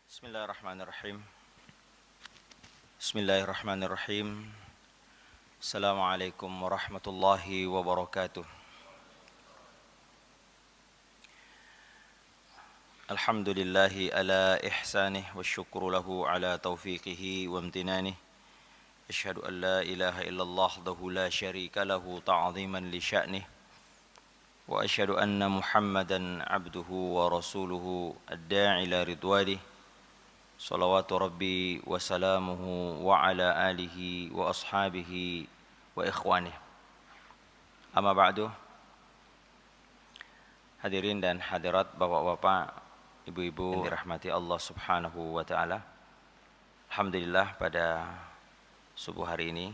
Bismillahirrahmanirrahim. Bismillahirrahmanirrahim. Assalamualaikum warahmatullahi wabarakatuh. Alhamdulillahi ala ihsanih wa syukru lahu ala taufiqihi wa amtinanih. Asyhadu an la ilaha illallah wahdahu la syarika lahu ta'ziman li sya'nih. Wa asyhadu anna Muhammadan abduhu wa rasuluhu ad-da'i ila ridwanih. Salawatu Rabbi wa salamuhu wa ala alihi wa ashabihi wa ikhwanih. Amma ba'du. Hadirin dan hadirat, bapak-bapak, ibu-ibu yang dirahmati Allah subhanahu wa ta'ala. Alhamdulillah, pada subuh hari ini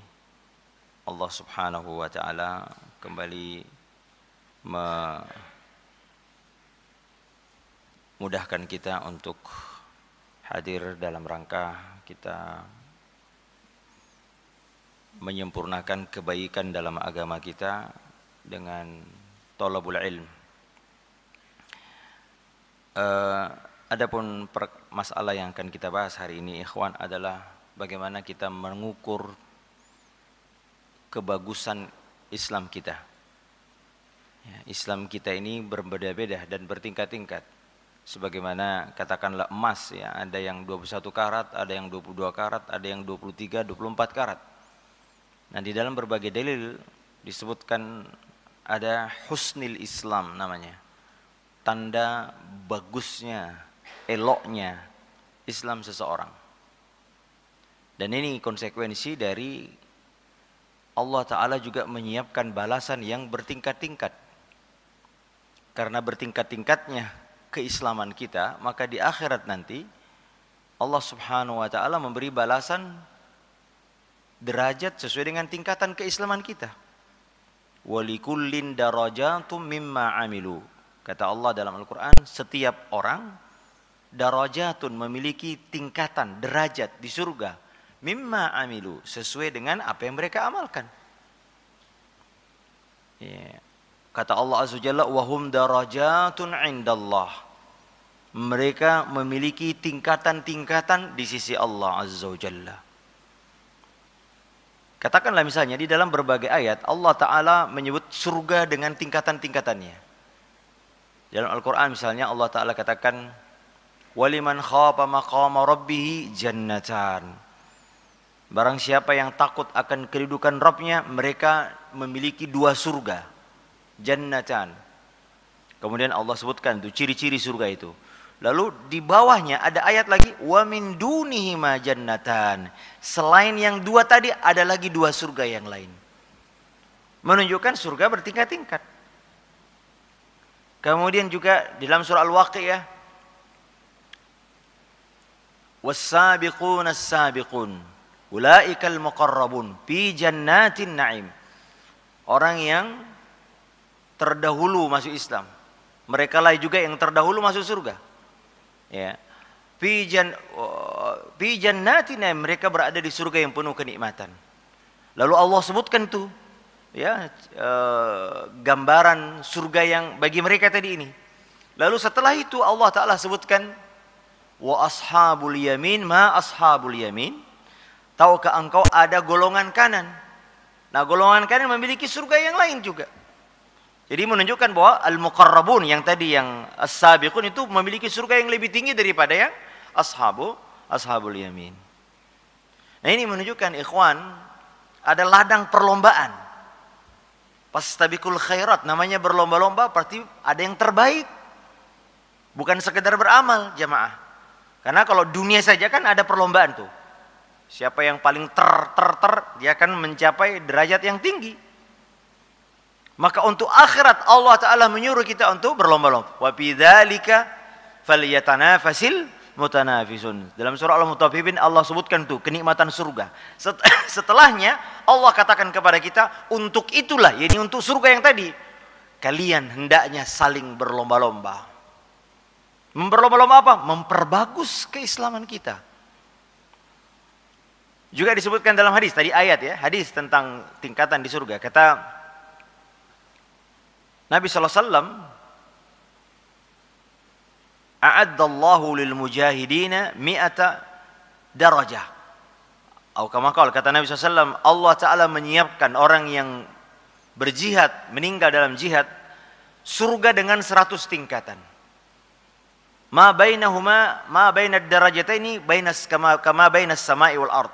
Allah subhanahu wa ta'ala kembali memudahkan kita untuk hadir dalam rangka kita menyempurnakan kebaikan dalam agama kita dengan thalabul ilm. Adapun masalah yang akan kita bahas hari ini, ikhwan, adalah bagaimana kita mengukur kebagusan Islam kita. Islam kita ini berbeda-beda dan bertingkat-tingkat. Sebagaimana katakanlah emas, ya, ada yang 21 karat, ada yang 22 karat, ada yang 23, 24 karat. Nah, di dalam berbagai dalil disebutkan ada husnil Islam namanya. Tanda bagusnya, eloknya Islam seseorang. Dan ini konsekuensi dari Allah Ta'ala juga menyiapkan balasan yang bertingkat-tingkat. Karena bertingkat-tingkatnya keislaman kita, maka di akhirat nanti Allah Subhanahu wa ta'ala memberi balasan derajat sesuai dengan tingkatan keislaman kita. Walikullin darajatum mimma amilu. Kata Allah dalam Al-Qur'an, setiap orang darajatun, memiliki tingkatan derajat di surga, mimma amilu, sesuai dengan apa yang mereka amalkan. Ya. Kata Allah Azza wa Jalla, wahum darajatun indallah. Mereka memiliki tingkatan-tingkatan di sisi Allah Azza wa Jalla. Katakanlah misalnya di dalam berbagai ayat Allah Ta'ala menyebut surga dengan tingkatan-tingkatannya. Dalam Al-Quran misalnya Allah Ta'ala katakan, waliman khafa maqama rabbihi jannatan. Barang siapa yang takut akan kedudukan Rabbnya, mereka memiliki dua surga, jannatan. Kemudian Allah sebutkan itu ciri-ciri surga itu. Lalu di bawahnya ada ayat lagi, wa min dunihima jannatan. Selain yang dua tadi ada lagi dua surga yang lain. Menunjukkan surga bertingkat-tingkat. Kemudian juga di dalam surah Al-Waqiah, was-sabiquna as-sabiqun ulaikal muqarrabun fi jannatin na'im. Orang yang terdahulu masuk Islam, mereka lah juga yang terdahulu masuk surga. Ya. Fi jannatin, mereka berada di surga yang penuh kenikmatan. Lalu Allah sebutkan tuh, ya, gambaran surga yang bagi mereka tadi ini. Lalu setelah itu Allah Ta'ala sebutkan, wa ashabul yamin ma ashabul yamin. Tahukah engkau ada golongan kanan? Nah, golongan kanan memiliki surga yang lain juga. Jadi menunjukkan bahwa al-muqarrabun yang tadi, yang as-sabiqun, itu memiliki surga yang lebih tinggi daripada yang ashabul yamin. Nah, ini menunjukkan, ikhwan, ada ladang perlombaan. Fastabiqul khairat, namanya berlomba-lomba, berarti ada yang terbaik. Bukan sekedar beramal, jamaah. Karena kalau dunia saja kan ada perlombaan tuh. Siapa yang paling dia akan mencapai derajat yang tinggi. Maka untuk akhirat Allah Ta'ala menyuruh kita untuk berlomba-lomba. Wa bidzalika falyatanafasil mutanafisun. Dalam surah Al-Mutaffifin Allah sebutkan tuh kenikmatan surga. Setelahnya Allah katakan kepada kita, untuk itulah, yakni untuk surga yang tadi, kalian hendaknya saling berlomba-lomba. Berlomba-lomba apa? Memperbagus keislaman kita. Juga disebutkan dalam hadis, tadi ayat ya, hadis tentang tingkatan di surga. Kata Nabi SAW, a'addallahu lil mujahidina mi'ata darajah. Atau kama qala, kata Nabi SAW, Allah Ta'ala menyiapkan orang yang berjihad, meninggal dalam jihad, surga dengan 100 tingkatan. Ma bainahuma, ma bainad darajataini kama bainas sama'i wal ard.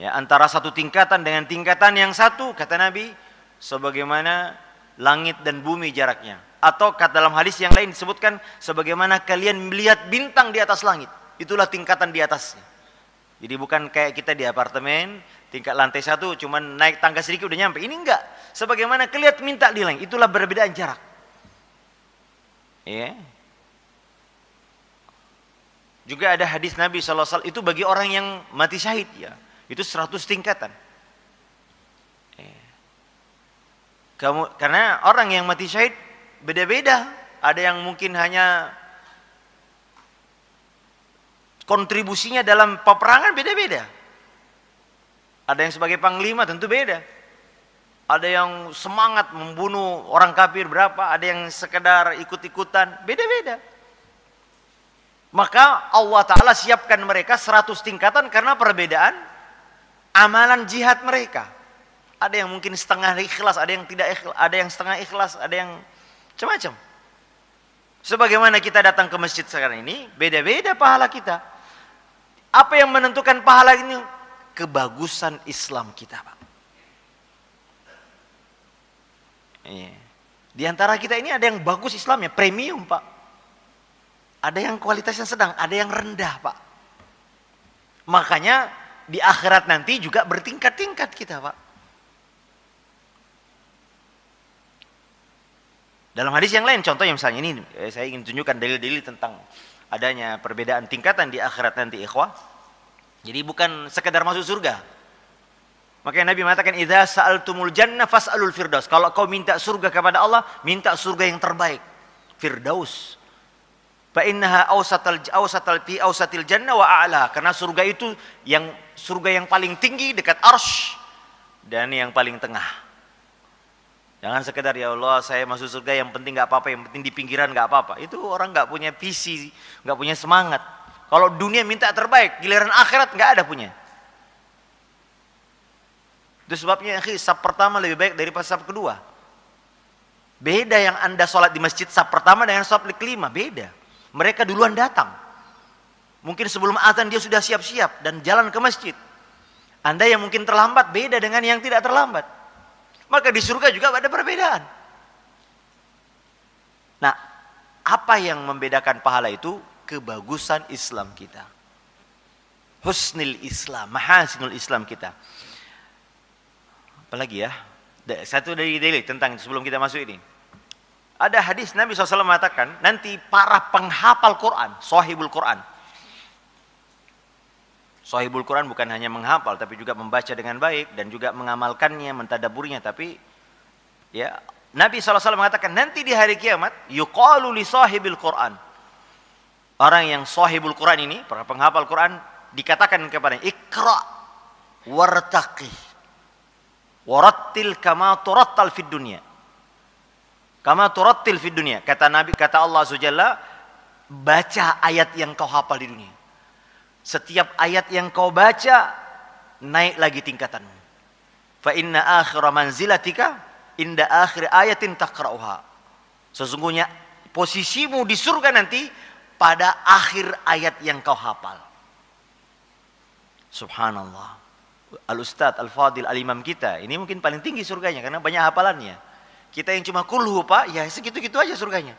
Ya, antara satu tingkatan dengan tingkatan yang satu, kata Nabi, sebagaimana langit dan bumi jaraknya. Atau dalam hadis yang lain disebutkan, sebagaimana kalian melihat bintang di atas langit. Itulah tingkatan di atasnya. Jadi bukan kayak kita di apartemen, tingkat lantai 1, cuman naik tangga sedikit udah nyampe. Ini enggak. Sebagaimana kelihatan minta di langit. Itulah perbedaan jarak. Ya. Juga ada hadis Nabi SAW, itu bagi orang yang mati syahid. Ya. Itu 100 tingkatan. Ya. Karena orang yang mati syahid beda-beda. Ada yang mungkin hanya kontribusinya dalam peperangan beda-beda. Ada yang sebagai panglima tentu beda. Ada yang semangat membunuh orang kafir berapa, ada yang sekedar ikut-ikutan, beda-beda. Maka Allah Ta'ala siapkan mereka 100 tingkatan karena perbedaan amalan jihad mereka. Ada yang mungkin setengah ikhlas, ada yang tidak ikhlas, ada yang setengah ikhlas, ada yang macam-macam. Sebagaimana kita datang ke masjid sekarang ini, beda-beda pahala kita. Apa yang menentukan pahala ini? Kebagusan Islam kita, Pak. Iya. Di antara kita ini ada yang bagus Islamnya, premium, Pak. Ada yang kualitasnya sedang, ada yang rendah, Pak. Makanya di akhirat nanti juga bertingkat-tingkat kita, Pak. Dalam hadis yang lain, contohnya misalnya ini, saya ingin tunjukkan dalil-dalil tentang adanya perbedaan tingkatan di akhirat nanti, ikhwah. Jadi bukan sekedar masuk surga. Makanya Nabi mengatakan, idza sa'altumul jannah fas'alul firdaus. Kalau kau minta surga kepada Allah, minta surga yang terbaik, firdaus. Fa innaha awsatil jannah wa a'la. Karena surga itu surga yang paling tinggi dekat arsy dan yang paling tengah. Jangan sekedar, ya Allah saya masuk surga yang penting nggak apa-apa, yang penting di pinggiran nggak apa-apa. Itu orang nggak punya visi, nggak punya semangat. Kalau dunia minta terbaik, giliran akhirat nggak ada punya. Itu sebabnya saf pertama lebih baik daripada saf kedua. Beda yang Anda sholat di masjid saf pertama dengan saf kelima, beda. Mereka duluan datang. Mungkin sebelum azan dia sudah siap-siap dan jalan ke masjid. Anda yang mungkin terlambat beda dengan yang tidak terlambat. Maka di surga juga ada perbedaan. Nah, apa yang membedakan pahala itu? Kebagusan Islam kita. Husnul Islam, mahasinul Islam kita. Apalagi ya? Satu dari dalil tentang sebelum kita masuk ini. Ada hadis Nabi SAW mengatakan, nanti para penghafal Quran, sahibul Quran. Sahibul Quran bukan hanya menghafal, tapi juga membaca dengan baik dan juga mengamalkannya, mentadaburnya. Tapi ya Nabi SAW mengatakan nanti di hari kiamat, yuqalu li sahibil Quran. Orang yang sahibul Quran ini, para penghafal Quran, dikatakan kepadanya, Iqra wartaqi warattil kama turattal fid dunya. Kama turattil fid dunya. Kata Nabi, kata Allah Subhanahu, baca ayat yang kau hafal di dunia. Setiap ayat yang kau baca, naik lagi tingkatanmu. Fa inna akhira manzilatika inda akhir ayatin taqra'uha. Sesungguhnya posisimu di surga nanti pada akhir ayat yang kau hafal. Subhanallah. Al-Ustadz, Al-Fadil, Al-Imam kita, ini mungkin paling tinggi surganya karena banyak hafalannya. Kita yang cuma kulhu, Pak, ya segitu-gitu aja surganya.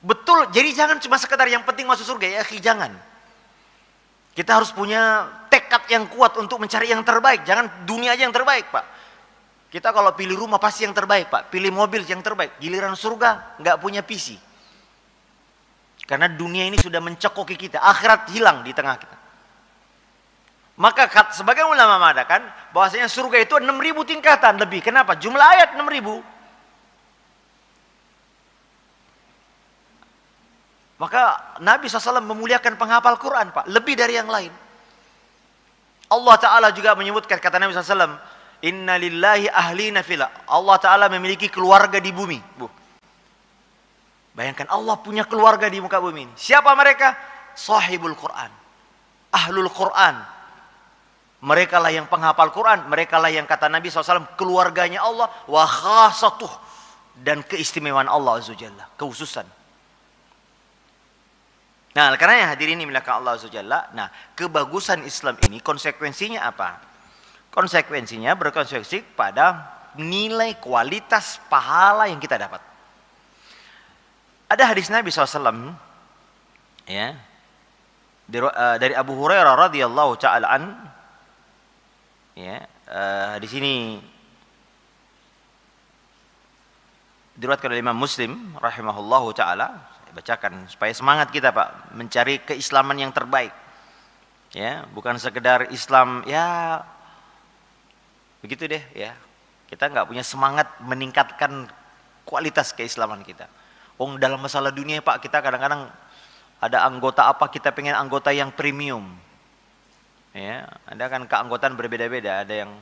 Betul, jadi jangan cuma sekedar yang penting masuk surga, ya akhi, jangan. Kita harus punya tekad yang kuat untuk mencari yang terbaik. Jangan dunia aja yang terbaik, Pak. Kita kalau pilih rumah pasti yang terbaik, Pak. Pilih mobil yang terbaik. Giliran surga, nggak punya visi. Karena dunia ini sudah mencekoki kita. Akhirat hilang di tengah kita. Maka sebagian ulama mengatakan bahwasanya surga itu 6.000 tingkatan lebih. Kenapa? Jumlah ayat 6.000. Maka Nabi SAW memuliakan penghafal Quran, Pak. Lebih dari yang lain. Allah Ta'ala juga menyebutkan, kata Nabi SAW, Inna lillahi ahlina fila. Allah Ta'ala memiliki keluarga di bumi. Bayangkan Allah punya keluarga di muka bumi ini. Siapa mereka? Sahibul Quran. Ahlul Quran. Mereka lah yang penghafal Quran. Mereka lah yang kata Nabi SAW, keluarganya Allah. Wa khasatuh. Dan keistimewaan Allah Azza Jalla. Kekhususan. Nah, karena hadirin ini milik Allah Azza Jalla. Nah, kebagusan Islam ini konsekuensinya apa? Konsekuensinya berkonsekuensi pada nilai kualitas pahala yang kita dapat. Ada hadis Nabi SAW, ya, dari Abu Hurairah radhiyallahu taala an, ya, di sini diriwayatkan oleh Imam Muslim rahimahullahu taala. Saya bacakan supaya semangat kita, Pak, mencari keislaman yang terbaik. Ya, bukan sekedar Islam ya begitu deh, ya. Kita nggak punya semangat meningkatkan kualitas keislaman kita. Dalam masalah dunia, Pak, kita kadang-kadang ada anggota apa, kita pengen anggota yang premium. Ya, ada kan keanggotaan berbeda-beda, ada yang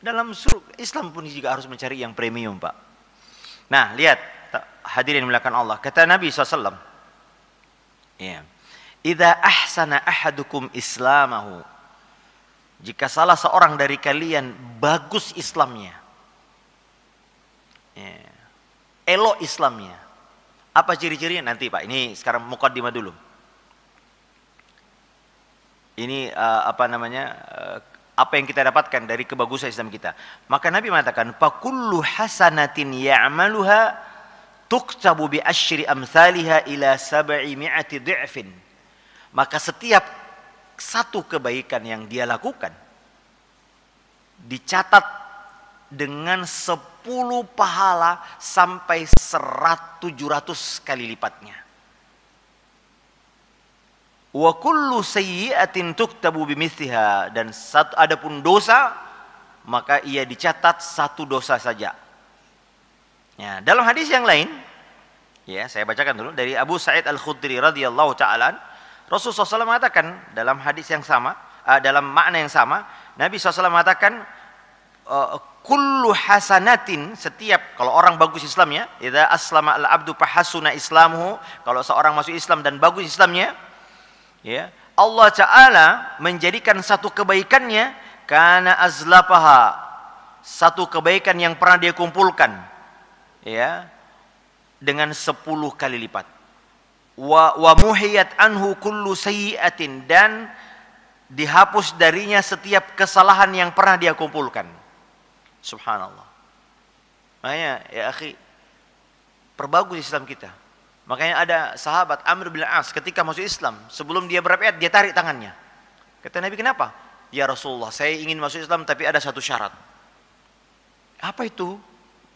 dalam Islam pun juga harus mencari yang premium, Pak. Nah, lihat hadirin melakukan Allah. Kata Nabi SAW, ya, "Idza ahsana ahadukum islamahu." Jika salah seorang dari kalian bagus Islamnya, ya, elok Islamnya. Apa ciri-cirinya nanti, Pak? Ini sekarang muqaddimah dulu. Ini apa yang kita dapatkan dari kebagusan Islam kita. Maka Nabi mengatakan, "Fakullu hasanatin ya'maluha tuktabu bi asyri amsalha ila 700 dhi'fin." Maka setiap satu kebaikan yang dia lakukan dicatat dengan 10 pahala sampai 700 kali lipatnya. Wa kullu sayyi'atin tuktabu bimithliha, dan adapun dosa maka ia dicatat 1 dosa saja. Ya, dalam hadis yang lain, ya, saya bacakan dulu dari Abu Sa'id Al-Khudri radhiyallahu taala, Rasulullah SAW mengatakan dalam hadis yang sama, dalam makna yang sama, Nabi SAW mengatakan, kullu hasanatin, setiap, kalau orang bagus Islamnya, idza aslama al-abdu fahasuna islamuhu, kalau seorang masuk Islam dan bagus Islamnya, ya, Allah Ta'ala menjadikan satu kebaikannya kana azlafaha, satu kebaikan yang pernah dia kumpulkan, ya, dengan 10 kali lipat. Wa muhiyat anhu kullu sayyi'atin, dan dihapus darinya setiap kesalahan yang pernah dia kumpulkan. Subhanallah. Makanya ya akhi, perbagus Islam kita. Makanya ada sahabat Amr bin As ketika masuk Islam, sebelum dia berapa dia tarik tangannya. Kata Nabi, "Kenapa?" "Ya Rasulullah, saya ingin masuk Islam tapi ada satu syarat." "Apa itu?"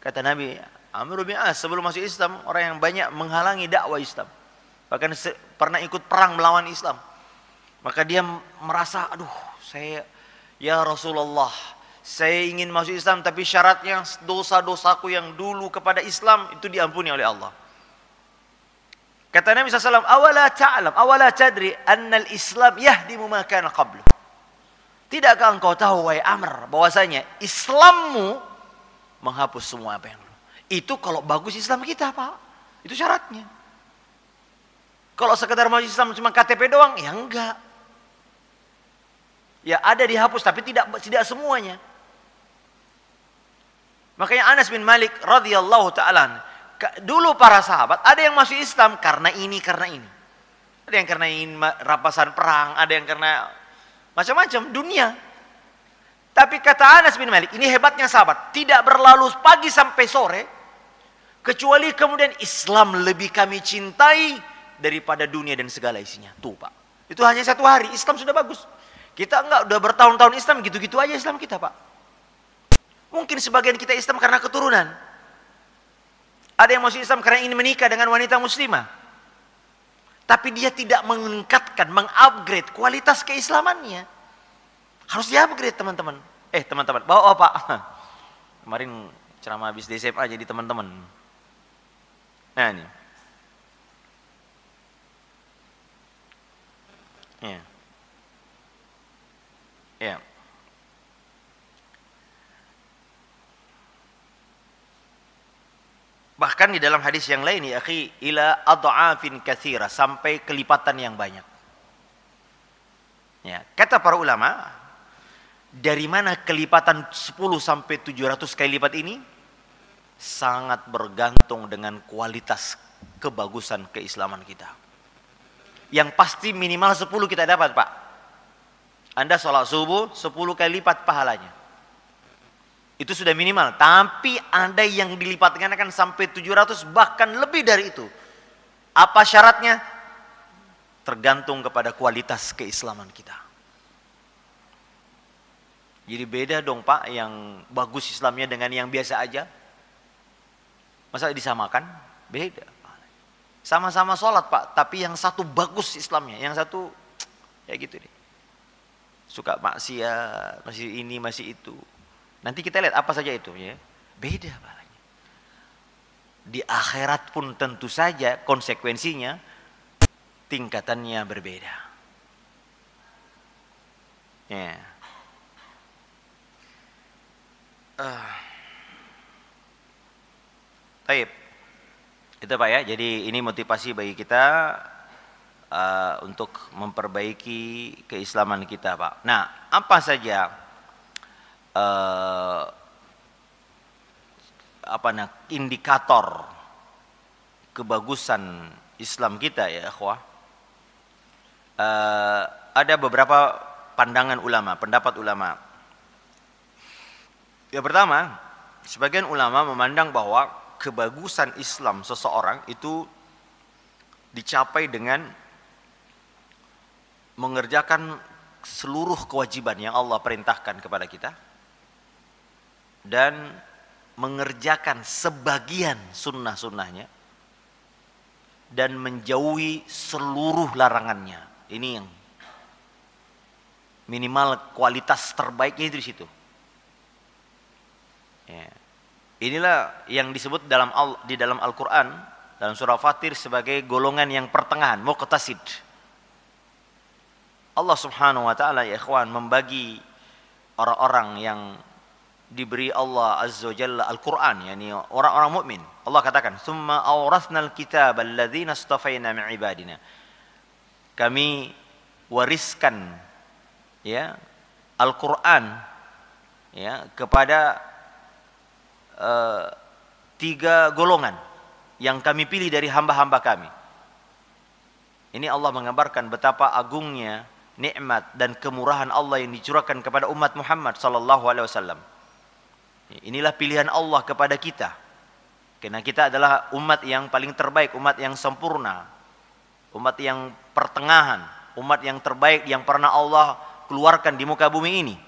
Kata Nabi, Amr bin As sebelum masuk Islam orang yang banyak menghalangi dakwah Islam. Bahkan pernah ikut perang melawan Islam. Maka dia merasa, ya Rasulullah, saya ingin masuk Islam tapi syaratnya dosa-dosaku yang dulu kepada Islam itu diampuni oleh Allah. Kata Nabi SAW, awala tadri annal Islam yahdimu ma kana qablu. Tidakkah engkau tahu, wahai Amr, bahwasanya Islammu menghapus semua apa yang dulu. Itu kalau bagus Islam kita, Pak. Itu syaratnya. Kalau sekedar masuk Islam cuma KTP doang, ya enggak. Ya ada dihapus tapi tidak semuanya. Makanya Anas bin Malik radhiyallahu ta'ala, dulu para sahabat ada yang masuk Islam karena ini. Ada yang karena ingin rampasan perang, ada yang karena macam-macam dunia. Tapi kata Anas bin Malik, ini hebatnya sahabat, tidak berlalu pagi sampai sore kecuali kemudian Islam lebih kami cintai daripada dunia dan segala isinya. Tuh, Pak. Itu hanya 1 hari Islam sudah bagus. Kita enggak, udah bertahun-tahun Islam gitu-gitu aja Islam kita, Pak. Mungkin sebagian kita Islam karena keturunan. Ada yang masuk Islam karena ingin menikah dengan wanita muslimah. Tapi dia tidak meningkatkan, mengupgrade kualitas keislamannya. Harus di-upgrade, teman-teman. Teman-teman, bawa Pak. Kemarin ceramah habis di SMA jadi teman-teman. Nah, ini. Ya. Ya. Bahkan di dalam hadis yang lain, ya akhi, ila ad'afin katsira, sampai kelipatan yang banyak. Ya, kata para ulama, dari mana kelipatan 10 sampai 700 kali lipat ini? Sangat bergantung dengan kualitas kebagusan keislaman kita. Yang pasti minimal 10 kita dapat, Pak. Anda sholat subuh 10 kali lipat pahalanya. Itu sudah minimal. Tapi ada yang dilipat gandakan sampai 700, bahkan lebih dari itu. Apa syaratnya? Tergantung kepada kualitas keislaman kita. Jadi beda dong Pak, yang bagus Islamnya dengan yang biasa aja. Masa disamakan? Beda. Sama-sama sholat Pak, tapi yang satu bagus Islamnya, yang satu ya gitu deh. Suka maksiat, masih ini, masih itu. Nanti kita lihat apa saja itu ya. Beda pahalanya. Di akhirat pun tentu saja konsekuensinya tingkatannya berbeda. Ya. Baik. Itu Pak ya. Jadi ini motivasi bagi kita untuk memperbaiki keislaman kita Pak. Nah, apa saja indikator kebagusan Islam kita ya ikhwah? Ada beberapa pandangan ulama, pendapat ulama. Yang pertama, sebagian ulama memandang bahwa kebagusan Islam seseorang itu dicapai dengan mengerjakan seluruh kewajiban yang Allah perintahkan kepada kita dan mengerjakan sebagian sunnah-sunnahnya dan menjauhi seluruh larangannya. Ini yang minimal kualitas terbaiknya itu di situ. Ya. Inilah yang disebut di dalam Al-Quran, dalam surah Fatir sebagai golongan yang pertengahan, muqtasid. Allah Subhanahu wa taala ya ikhwan membagi orang-orang yang diberi Allah Azza wa Jalla Al-Quran, yakni orang-orang mukmin. Allah katakan, "Tsumma awratsnal kitaba alladzina istafaina min ibadina." Kami wariskan ya Al-Quran ya kepada 3 golongan yang kami pilih dari hamba-hamba kami. Ini Allah menggambarkan betapa agungnya nikmat dan kemurahan Allah yang dicurahkan kepada umat Muhammad sallallahu alaihi wasallam. Inilah pilihan Allah kepada kita. Karena kita adalah umat yang paling terbaik, umat yang sempurna, umat yang pertengahan, umat yang terbaik yang pernah Allah keluarkan di muka bumi ini.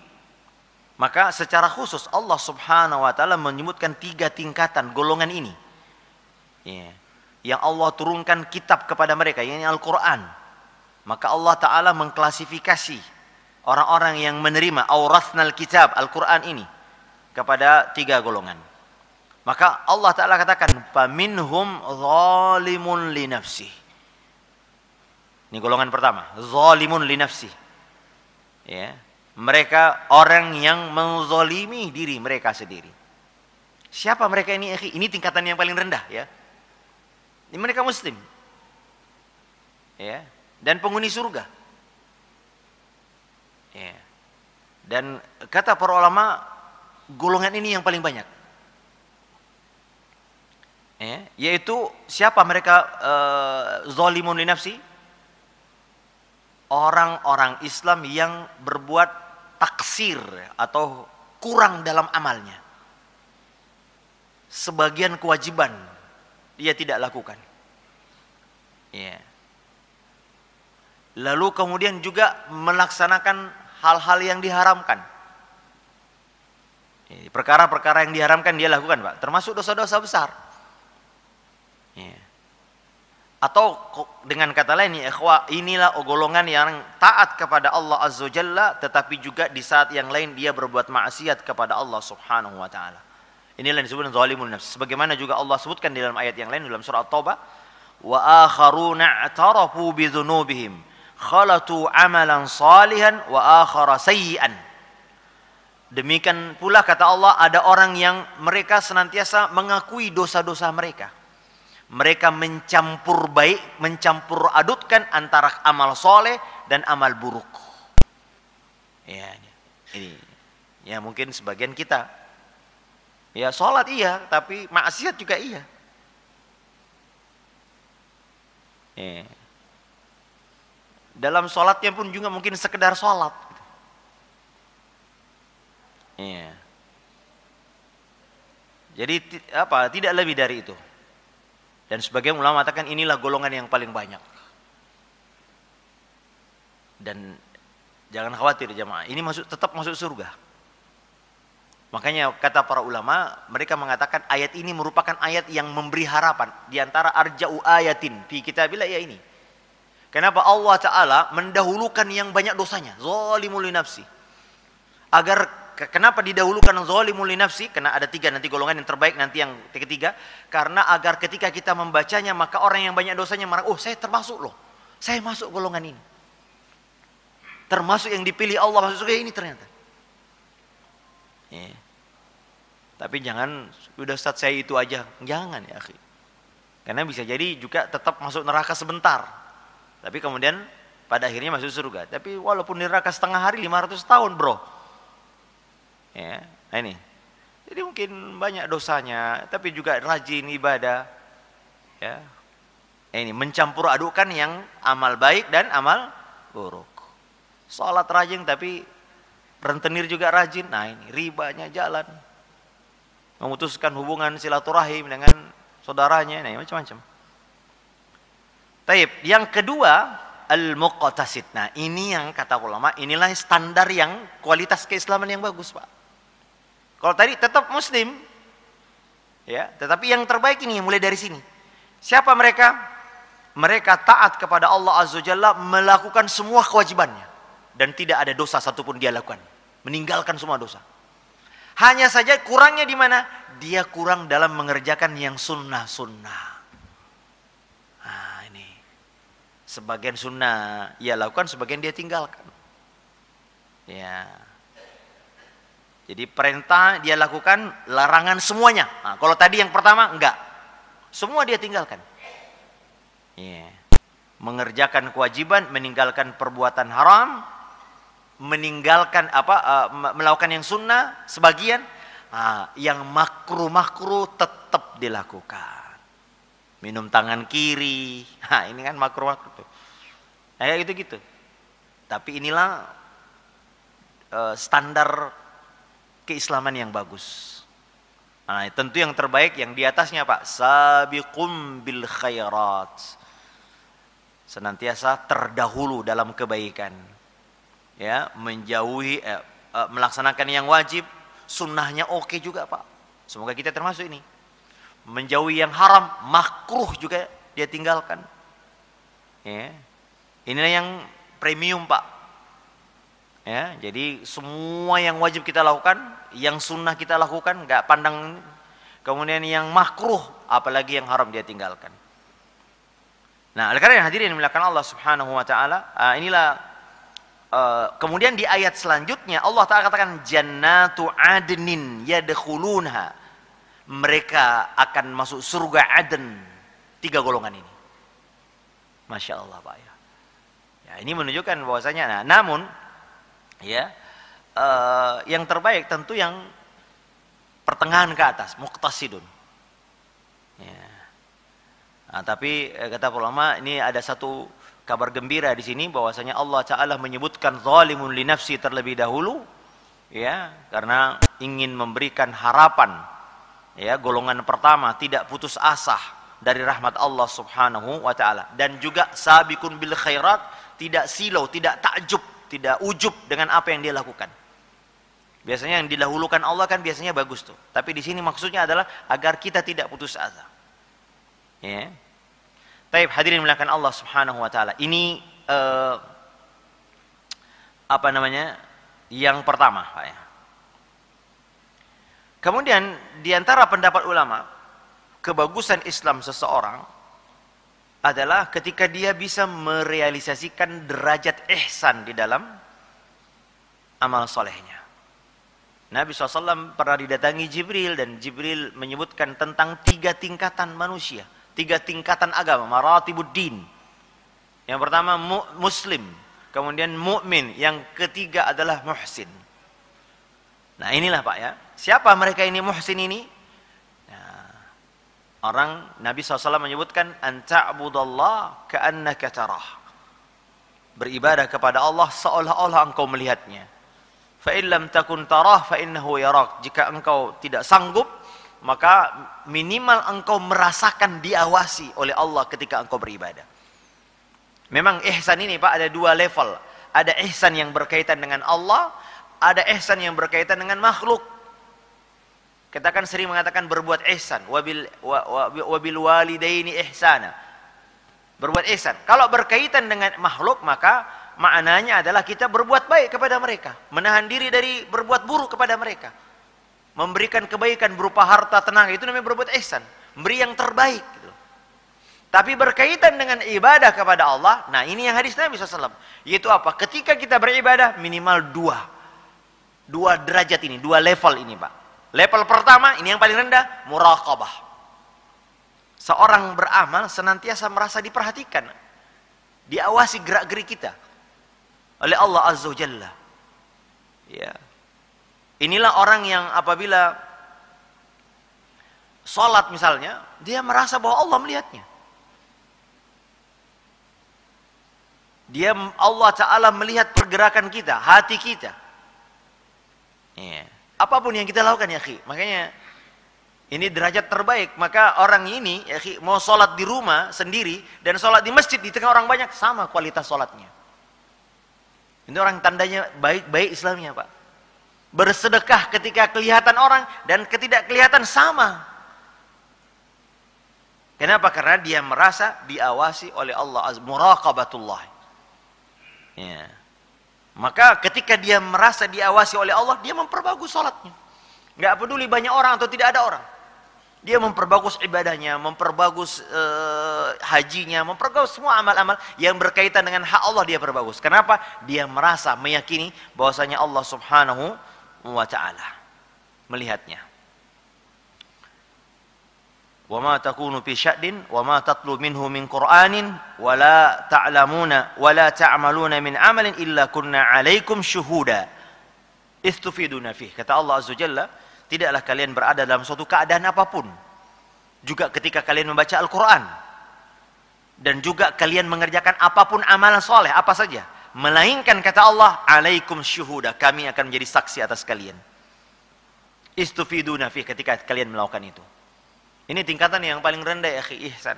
Maka secara khusus Allah Subhanahu wa taala menyebutkan 3 tingkatan golongan ini. Ya. Yang Allah turunkan kitab kepada mereka, yakni Al-Quran. Maka Allah Ta'ala mengklasifikasi orang-orang yang menerima awrathnal kitab, Al-Quran ini kepada 3 golongan. Maka Allah Ta'ala katakan, faminhum zalimun li nafsih. Ini golongan pertama, zalimun li nafsih. Ya. Mereka orang yang menzalimi diri mereka sendiri. Siapa mereka ini? Ini tingkatan yang paling rendah ya. Ini mereka muslim. Ya, dan penghuni surga. Ya. Dan kata para ulama, golongan ini yang paling banyak. Ya, yaitu siapa mereka zalimun li nafsi? Orang-orang Islam yang berbuat taksir atau kurang dalam amalnya. Sebagian kewajiban dia tidak lakukan. Ya. Lalu kemudian juga melaksanakan hal-hal yang diharamkan. Perkara-perkara yang diharamkan dia lakukan, Pak. Termasuk dosa-dosa besar. Ya. Atau dengan kata lain, ya ikhwah, inilah golongan yang taat kepada Allah Azza wa Jalla, tetapi juga di saat yang lain dia berbuat maksiat kepada Allah Subhanahu wa taala. Inilah yang disebut zalimun nafs. Sebagaimana juga Allah sebutkan di dalam ayat yang lain dalam surah At-Taubah, wa akharuna i'tarafu bi dzunubihim khalatu amalan salihan wa akhara sayyi'an. Demikian pula kata Allah, ada orang yang mereka senantiasa mengakui dosa-dosa mereka. Mereka mencampur adukkan antara amal soleh dan amal buruk. Ya, ini ya mungkin sebagian kita ya sholat iya, tapi maksiat juga iya. Ya. Dalam sholatnya pun juga mungkin sekedar sholat. Ya. Jadi tidak lebih dari itu. Dan sebagian ulama mengatakan inilah golongan yang paling banyak. Dan jangan khawatir jemaah, ini tetap masuk surga. Makanya kata para ulama, mereka mengatakan ayat ini merupakan ayat yang memberi harapan. Di antara arja'u ayatin fi kitabillah ya ini. Kenapa Allah Ta'ala mendahulukan yang banyak dosanya? Zalimul li nafsi. Kenapa didahulukan zalimul li nafsi? Karena ada 3 nanti golongan yang terbaik, nanti yang ketiga. Karena agar ketika kita membacanya, maka orang yang banyak dosanya marah, oh saya termasuk loh. Saya masuk golongan ini. Termasuk yang dipilih Allah masuk surga ini ternyata. Ya. Tapi jangan, udah Ustaz saya itu aja. Jangan ya akhi. Karena bisa jadi juga tetap masuk neraka sebentar. Tapi kemudian pada akhirnya masuk surga. Tapi walaupun di neraka setengah hari 500 tahun bro. Ya, nah ini. Jadi mungkin banyak dosanya, tapi juga rajin ibadah. Ya. Ini mencampur adukan yang amal baik dan amal buruk. Salat rajin tapi rentenir juga rajin. Nah ini ribanya jalan. Memutuskan hubungan silaturahim dengan saudaranya, nah macam-macam. Taib. Yang kedua, al-muqtasid. Nah, ini yang kata ulama, inilah standar yang kualitas keislaman yang bagus, Pak. Kalau tadi tetap muslim, ya, tetapi yang terbaik ini mulai dari sini. Siapa mereka? Mereka taat kepada Allah Azza wa Jalla, melakukan semua kewajibannya dan tidak ada dosa satupun dia lakukan. Meninggalkan semua dosa. Hanya saja kurangnya di mana? Dia kurang dalam mengerjakan yang sunnah-sunnah. Sebagian sunnah ia lakukan, sebagian dia tinggalkan. Ya. Jadi perintah dia lakukan, larangan semuanya. Nah, kalau tadi yang pertama enggak. Semua dia tinggalkan. Ya. Mengerjakan kewajiban, meninggalkan perbuatan haram, meninggalkan melakukan yang sunnah sebagian. Nah, yang makruh-makruh tetap dilakukan. Minum tangan kiri, nah ini kan makruh-makruh tuh. Kayak gitu-gitu. Tapi inilah standar keislaman yang bagus. Nah, tentu yang terbaik yang di atasnya Pak, sabiqum bil khairat. Senantiasa terdahulu dalam kebaikan. Ya, menjauhi melaksanakan yang wajib, sunnahnya oke juga Pak. Semoga kita termasuk ini. Menjauhi yang haram, makruh juga dia tinggalkan. Ya. Inilah yang premium Pak. Ya, jadi semua yang wajib kita lakukan, yang sunnah kita lakukan, nggak pandang. Kemudian yang makruh, apalagi yang haram dia tinggalkan. Nah, oleh karena yang hadirin dimuliakan Allah Subhanahu Wa Taala, inilah kemudian di ayat selanjutnya Allah Taala katakan jannatu adnin yadkhulunha. Mereka akan masuk surga Aden. 3 golongan ini. Masya Allah Pak ya. Ya ini menunjukkan bahwasanya. Nah, namun ya yang terbaik tentu yang pertengahan ke atas, muqtasidun. Ya. Nah, tapi kata ulama ini ada satu kabar gembira di sini bahwasanya Allah Taala menyebutkan zalimun li nafsi terlebih dahulu, ya karena ingin memberikan harapan. Ya, golongan pertama tidak putus asa dari rahmat Allah Subhanahu wa taala dan juga sabiqun bil khairat, tidak silau, tidak takjub, tidak ujub dengan apa yang dia lakukan. Biasanya yang didahulukan Allah kan biasanya bagus tuh. Tapi di sini maksudnya adalah agar kita tidak putus asa. Ya. Baik, hadirin dimuliakan Allah Subhanahu wa taala. Ini yang pertama, Pak ya. Kemudian di antara pendapat ulama, kebagusan Islam seseorang adalah ketika dia bisa merealisasikan derajat ihsan di dalam amal solehnya. Nabi SAW pernah didatangi Jibril dan Jibril menyebutkan tentang 3 tingkatan manusia, 3 tingkatan agama, maratibuddin. Yang pertama muslim, kemudian mukmin, yang ketiga adalah muhsin. Nah inilah Pak ya, siapa mereka ini muhsin ini? Nah, orang Nabi SAW menyebutkan anta'budallah ka'annaka tarah. Beribadah kepada Allah seolah-olah engkau melihatnya. Fa in lam takun tarah fa innahu yarak. Jika engkau tidak sanggup, maka minimal engkau merasakan diawasi oleh Allah ketika engkau beribadah. Memang ihsan ini Pak ada 2 level. Ada ihsan yang berkaitan dengan Allah, ada ihsan yang berkaitan dengan makhluk. Kita kan sering mengatakan berbuat ihsan, wabil walidaini ihsana. Berbuat ihsan. Kalau berkaitan dengan makhluk, maka maknanya adalah kita berbuat baik kepada mereka, menahan diri dari berbuat buruk kepada mereka, memberikan kebaikan berupa harta, tenaga, itu namanya berbuat ihsan, memberi yang terbaik gitu. Tapi berkaitan dengan ibadah kepada Allah, nah ini yang hadis Nabi SAW, yaitu apa? Ketika kita beribadah minimal 2 derajat ini, 2 level ini Pak. Level pertama, ini yang paling rendah, muraqabah. Seorang beramal senantiasa merasa diperhatikan, diawasi gerak-gerik kita oleh Allah Azza wa Jalla. Ya. Inilah orang yang apabila sholat misalnya, dia merasa bahwa Allah melihatnya. Allah Ta'ala melihat pergerakan kita, hati kita. Ya. Apapun yang kita lakukan ya akhi. Makanya ini derajat terbaik. Maka orang ini ya akhi, mau sholat di rumah sendiri dan sholat di masjid di tengah orang banyak, sama kualitas sholatnya. Ini orang tandanya baik-baik Islamnya Pak. Bersedekah ketika kelihatan orang dan ketidak kelihatan sama. Kenapa? Karena dia merasa diawasi oleh Allah, muraqabatullah. Ya. Maka ketika dia merasa diawasi oleh Allah, dia memperbagus sholatnya. Nggak peduli banyak orang atau tidak ada orang. Dia memperbagus ibadahnya, memperbagus hajinya, memperbagus semua amal-amal yang berkaitan dengan hak Allah dia perbagus. Kenapa? Dia merasa, meyakini bahwasanya Allah Subhanahu wa Ta'ala melihatnya. Wa ma takunu fi sya'din wa ma tatlu minhu min Qur'anin wa la ta'lamuna wa la ta'maluna min amalin illa kunna 'alaikum syuhuda istufiduna fih. Kata Allah Azza Jalla, tidaklah kalian berada dalam suatu keadaan apapun, juga ketika kalian membaca Al-Quran, dan juga kalian mengerjakan apapun amalan soleh, apa saja, melainkan kata Allah, alaikum syuhuda, kami akan menjadi saksi atas kalian. Istufiduna fih, ketika kalian melakukan itu. Ini tingkatan yang paling rendah ya akhi, ihsan.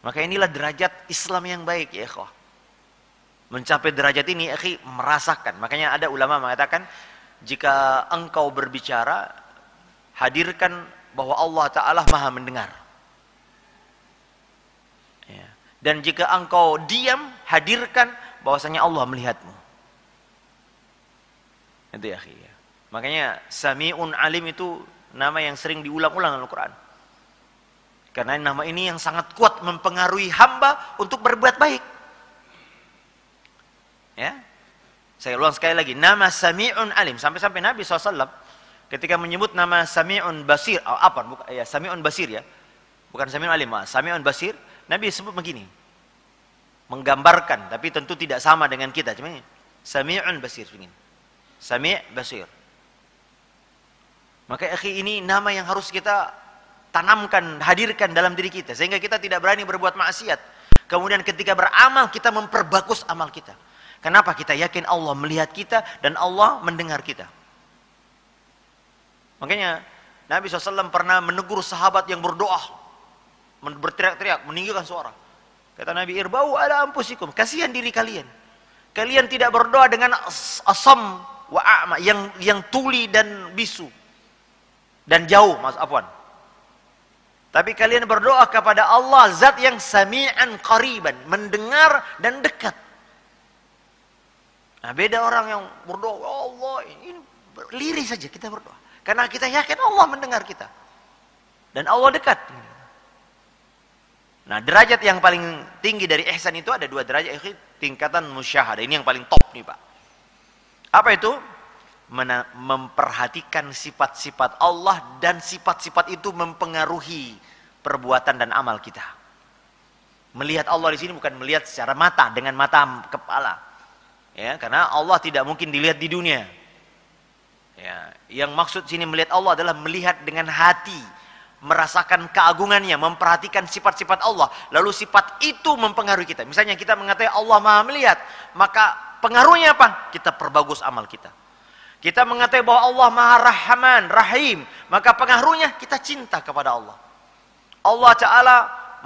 Maka inilah derajat Islam yang baik ya ikhwah. Mencapai derajat ini ya akhi, merasakan. Makanya ada ulama mengatakan, jika engkau berbicara, hadirkan bahwa Allah Ta'ala maha mendengar. Ya. Dan jika engkau diam, hadirkan bahwasanya Allah melihatmu. Itu ya akhi. Makanya Sami'un Alim itu nama yang sering diulang-ulang dalam Al-Quran. Karena nama ini yang sangat kuat mempengaruhi hamba untuk berbuat baik. Ya. Saya ulang sekali lagi, nama Sami'un Alim. Sampai-sampai Nabi SAW ketika menyebut nama Sami'un Basir, ya Sami'un Basir ya, bukan Sami'un Alim, Sami'un Basir, Nabi sebut begini, menggambarkan, tapi tentu tidak sama dengan kita, cuma Sami'un Basir, Sami' Basir. Maka akhi, ini nama yang harus kita tanamkan, hadirkan dalam diri kita, sehingga kita tidak berani berbuat maksiat. Kemudian ketika beramal, kita memperbagus amal kita. Kenapa? Kita yakin Allah melihat kita dan Allah mendengar kita. Makanya Nabi SAW pernah menegur sahabat yang berdoa, berteriak-teriak, meninggikan suara. Kata Nabi, irbau ala ampusikum, kasihan diri kalian. Kalian tidak berdoa dengan asam wa a'ma, yang tuli dan bisu dan jauh, tapi kalian berdoa kepada Allah, zat yang sami'an qariban, mendengar dan dekat. Nah, beda orang yang berdoa, ya Allah, ini lirih saja kita berdoa. Karena kita yakin Allah mendengar kita. Dan Allah dekat. Nah, derajat yang paling tinggi dari ihsan itu ada 2 derajat, tingkatan musyahadah. Ini yang paling top nih Pak. Apa itu? memperhatikan sifat-sifat Allah dan sifat-sifat itu mempengaruhi perbuatan dan amal kita. Melihat Allah di sini bukan melihat secara mata dengan mata kepala, ya, karena Allah tidak mungkin dilihat di dunia. Ya, yang maksud sini melihat Allah adalah melihat dengan hati, merasakan keagungannya, memperhatikan sifat-sifat Allah, lalu sifat itu mempengaruhi kita. Misalnya kita mengatakan Allah Maha melihat, maka pengaruhnya apa? Kita perbagus amal kita. Kita mengatakan bahwa Allah Maha Rahman, Rahim, maka pengaruhnya kita cinta kepada Allah. Allah Ta'ala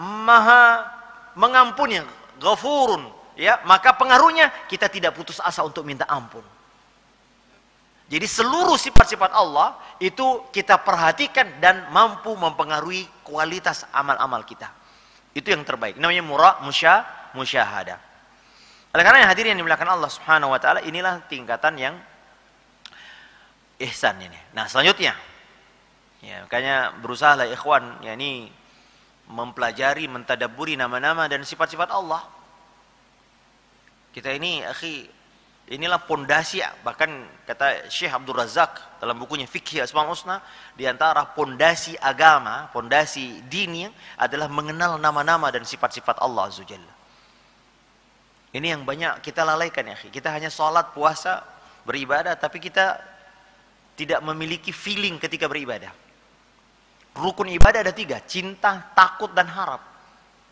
Maha mengampuni, Ghafurun, ya, maka pengaruhnya kita tidak putus asa untuk minta ampun. Jadi seluruh sifat-sifat Allah itu kita perhatikan dan mampu mempengaruhi kualitas amal-amal kita. Itu yang terbaik. Namanya musyahadah. Oleh karena hadirin yang dimuliakan Allah Subhanahu wa taala, inilah tingkatan yang ihsan ini. Nah, selanjutnya, ya, makanya berusahalah ikhwan, yakni mempelajari, mentadabburi nama-nama dan sifat-sifat Allah. Kita ini, akhi, inilah pondasi, bahkan kata Syekh Abdul Razak dalam bukunya Fikih Asmaul Husna, di antara pondasi agama, pondasi dini adalah mengenal nama-nama dan sifat-sifat Allah Azza wa Jalla. Ini yang banyak kita lalaikan, ya, akhi. Kita hanya sholat, puasa, beribadah, tapi kita tidak memiliki feeling ketika beribadah. Rukun ibadah ada 3, cinta, takut, dan harap.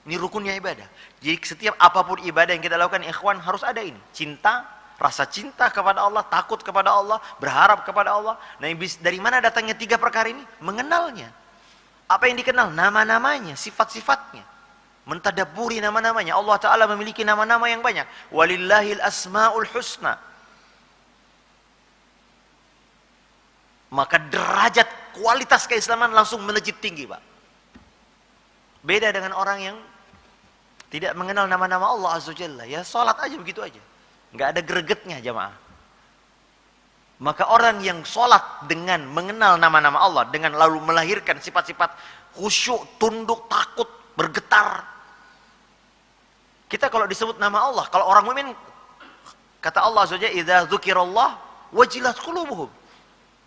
Ini rukunnya ibadah. Jadi setiap apapun ibadah yang kita lakukan, ikhwan, harus ada ini. Cinta, rasa cinta kepada Allah, takut kepada Allah, berharap kepada Allah. Nah, dari mana datangnya 3 perkara ini? Mengenalnya. Apa yang dikenal? Nama-namanya, sifat-sifatnya. Mentadabburi nama-namanya. Allah Ta'ala memiliki nama-nama yang banyak. Walillahil asma'ul husna. Maka derajat kualitas keislaman langsung melejit tinggi, Pak. Beda dengan orang yang tidak mengenal nama-nama Allah Azza wa Jalla. Ya sholat aja begitu aja. Nggak ada gregetnya, jamaah. Maka orang yang sholat dengan mengenal nama-nama Allah, dengan lalu melahirkan sifat-sifat khusyuk, tunduk, takut, bergetar. Kita kalau disebut nama Allah, kalau orang mukmin, kata Allah Azza wa Jalla, idza dzukirallah wajilat qulubuhum.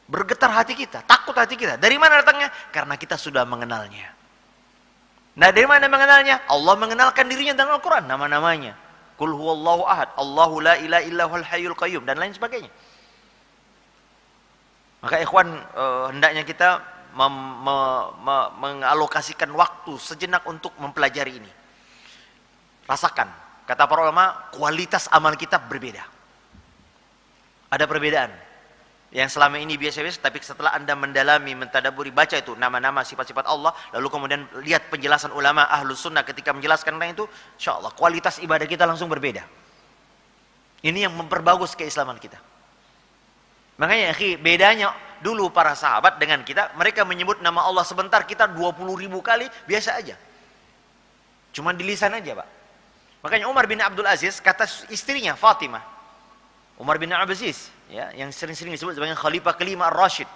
Bergetar hati kita, takut hati kita. Dari mana datangnya? Karena kita sudah mengenalnya. Nah, dari mana mengenalnya? Allah mengenalkan dirinya dalam Al-Quran, nama-namanya. Qul huwallahu ahad, Allahu la ilaha illa huwal hayyul qayyum, dan lain sebagainya. Maka ikhwan, hendaknya kita mengalokasikan waktu sejenak untuk mempelajari ini. Rasakan, kata para ulama, kualitas amal kita berbeda. Ada perbedaan. Yang selama ini biasa-biasa, tapi setelah Anda mendalami, mentadabburi, baca itu nama-nama, sifat-sifat Allah, lalu kemudian lihat penjelasan ulama Ahlus Sunnah ketika menjelaskan tentang itu, insyaallah kualitas ibadah kita langsung berbeda. Ini yang memperbagus keislaman kita. Makanya, akhi, bedanya dulu para sahabat dengan kita, mereka menyebut nama Allah sebentar, kita 20.000 kali, biasa aja. Cuma di lisan aja, Pak. Makanya Umar bin Abdul Aziz kata istrinya Fatimah, Umar bin Abdul Aziz, ya, yang sering-sering disebut sebagai Khalifah kelima Ar-Rasyid.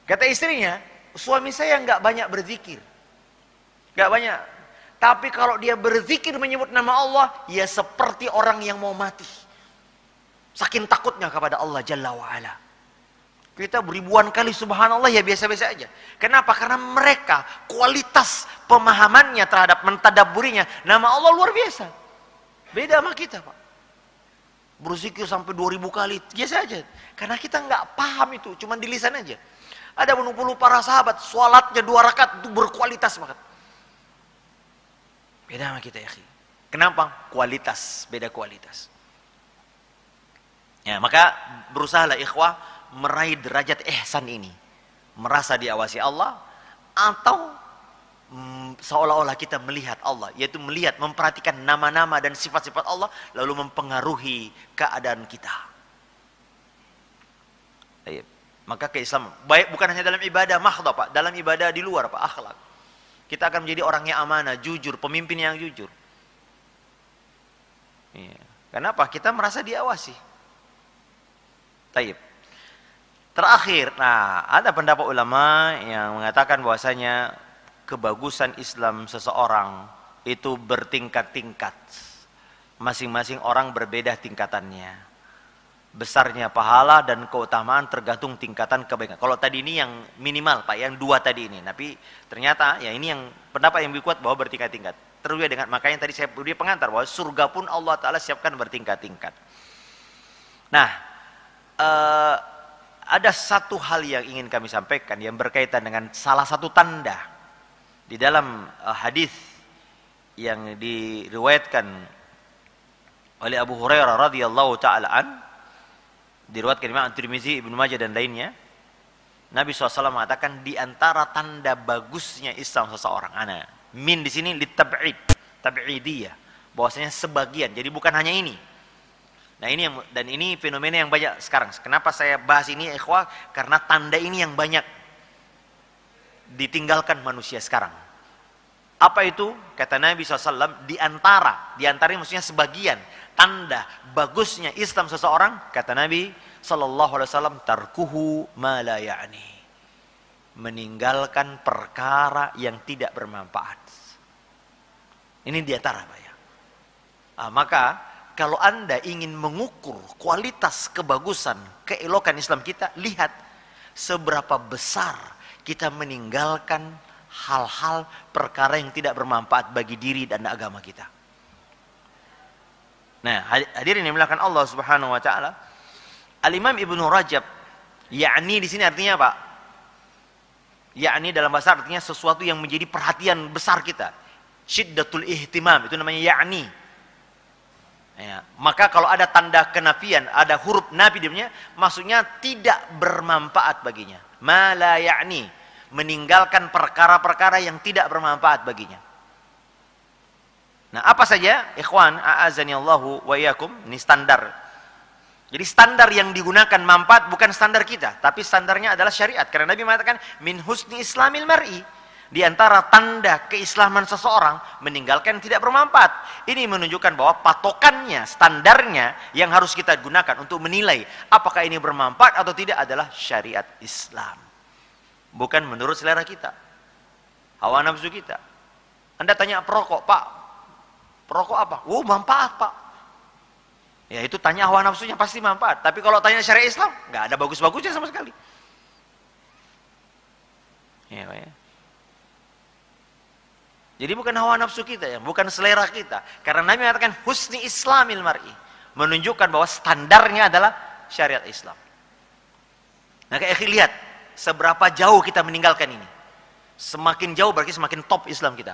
Kata istrinya, suami saya nggak banyak berzikir, nggak banyak. Tapi kalau dia berzikir menyebut nama Allah, ya seperti orang yang mau mati. Saking takutnya kepada Allah Jalla wa'ala. Kita beribuan kali subhanallah, ya biasa-biasa aja. Kenapa? Karena mereka kualitas pemahamannya terhadap mentadabburinya nama Allah luar biasa. Beda sama kita, Pak. Berzikir sampai 2000 kali, biasa aja. Karena kita nggak paham itu, cuma di lisan aja. Ada menupulu para sahabat, sholatnya 2 rakaat itu berkualitas banget. Beda sama kita, ya. Kenapa? Kualitas, beda kualitas. Ya, maka berusahalah ikhwah meraih derajat ihsan ini. Merasa diawasi Allah, atau seolah-olah kita melihat Allah, yaitu melihat, memperhatikan nama-nama dan sifat-sifat Allah, lalu mempengaruhi keadaan kita. Maka keislaman baik bukan hanya dalam ibadah mahdhah, Pak, dalam ibadah di luar, Pak, akhlak. Kita akan menjadi orang yang amanah, jujur, pemimpin yang jujur. Kenapa? Kita merasa diawasi. Taib. Terakhir, nah, ada pendapat ulama yang mengatakan bahwasanya kebagusan Islam seseorang itu bertingkat-tingkat. Masing-masing orang berbeda tingkatannya. Besarnya pahala dan keutamaan tergantung tingkatan kebaikan. Kalau tadi ini yang minimal Pak, yang 2 tadi ini. Tapi ternyata ya ini yang pendapat yang lebih kuat bahwa bertingkat-tingkat. Terus dengan makanya tadi saya beri pengantar bahwa surga pun Allah Ta'ala siapkan bertingkat-tingkat. Nah, ada satu hal yang ingin kami sampaikan yang berkaitan dengan salah satu tanda di dalam hadis yang diriwayatkan oleh Abu Hurairah radhiyallahu taala an, diriwayatkan Imam At-Tirmizi, Ibnu Majah dan lainnya. Nabi SAW mengatakan di antara tanda bagusnya Islam seseorang, min di sini litab'id, tab'idiyah, bahwasanya sebagian, jadi bukan hanya ini. Nah ini dan ini fenomena yang banyak sekarang. Kenapa saya bahas ini ikhwah? Karena tanda ini yang banyak ditinggalkan manusia sekarang. Apa itu? Kata Nabi SAW, di antara maksudnya sebagian tanda bagusnya Islam seseorang, kata Nabi SAW, tarkuhu ma la ya'ni, meninggalkan perkara yang tidak bermanfaat. Ini di antara Pak ya. Maka kalau Anda ingin mengukur kualitas kebagusan, keelokan Islam kita, lihat seberapa besar kita meninggalkan hal-hal perkara yang tidak bermanfaat bagi diri dan agama kita. Nah, hadirin yang dimuliakan Allah Subhanahu wa taala, Al-Imam Ibnu Rajab, yakni di sini artinya apa? Yakni dalam bahasa artinya sesuatu yang menjadi perhatian besar kita. Syiddatul ihtimam, itu namanya yakni. Ya, maka kalau ada tanda kenafian, ada huruf nafi di dalamnya, maksudnya tidak bermanfaat baginya. Ma la ya'ni, meninggalkan perkara-perkara yang tidak bermanfaat baginya. Nah, apa saja? Ikhwan, a'azani Allahu wa iyyakum, ini standar. Jadi standar yang digunakan manfaat bukan standar kita, tapi standarnya adalah syariat. Karena Nabi mengatakan min husni islamil mar'i, di antara tanda keislaman seseorang meninggalkan tidak bermanfaat. Ini menunjukkan bahwa patokannya, standarnya yang harus kita gunakan untuk menilai apakah ini bermanfaat atau tidak adalah syariat Islam. Bukan menurut selera kita, hawa nafsu kita. Anda tanya perokok, Pak, perokok apa? Oh, manfaat Pak. Ya itu tanya hawa nafsunya pasti manfaat. Tapi kalau tanya syariat Islam, nggak ada bagus-bagusnya sama sekali. Ya, Pak ya. Jadi bukan hawa nafsu kita ya, bukan selera kita. Karena Nabi mengatakan husni islamil mar'i, menunjukkan bahwa standarnya adalah syariat Islam. Nah, kayak lihat seberapa jauh kita meninggalkan ini. Semakin jauh berarti semakin top Islam kita.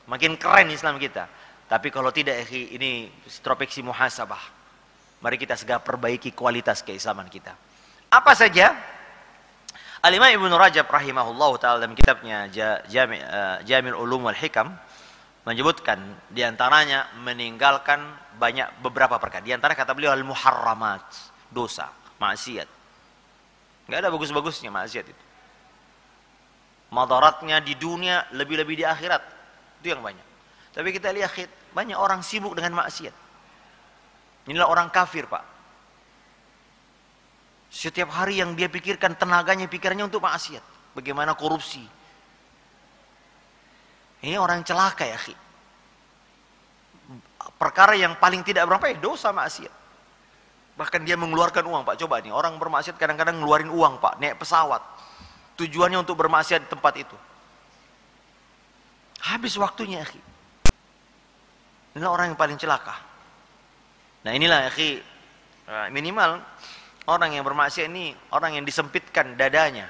Makin keren Islam kita. Tapi kalau tidak, ini introspeksi muhasabah. Mari kita segera perbaiki kualitas keislaman kita. Apa saja? Al-Imam Ibnu Rajab rahimahullah ta'ala dalam kitabnya Jami'ul Ulum wal Hikam menyebutkan diantaranya meninggalkan beberapa perkara. Di antara kata beliau al-muharramat, dosa, maksiat. Enggak ada bagus-bagusnya maksiat itu. Madaratnya di dunia lebih-lebih di akhirat. Itu yang banyak. Tapi kita lihat banyak orang sibuk dengan maksiat. Inilah orang kafir, Pak. Setiap hari yang dia pikirkan, pikirannya untuk maksiat. Bagaimana korupsi. Ini orang celaka ya, akhi. Perkara yang paling tidak bermanfaat, dosa maksiat. Bahkan dia mengeluarkan uang, Pak. Coba nih, orang bermaksiat kadang-kadang ngeluarin uang, Pak. Naik pesawat. Tujuannya untuk bermaksiat di tempat itu. Habis waktunya, akhi. Inilah orang yang paling celaka. Nah inilah, akhi, minimal orang yang bermaksiat ini orang yang disempitkan dadanya,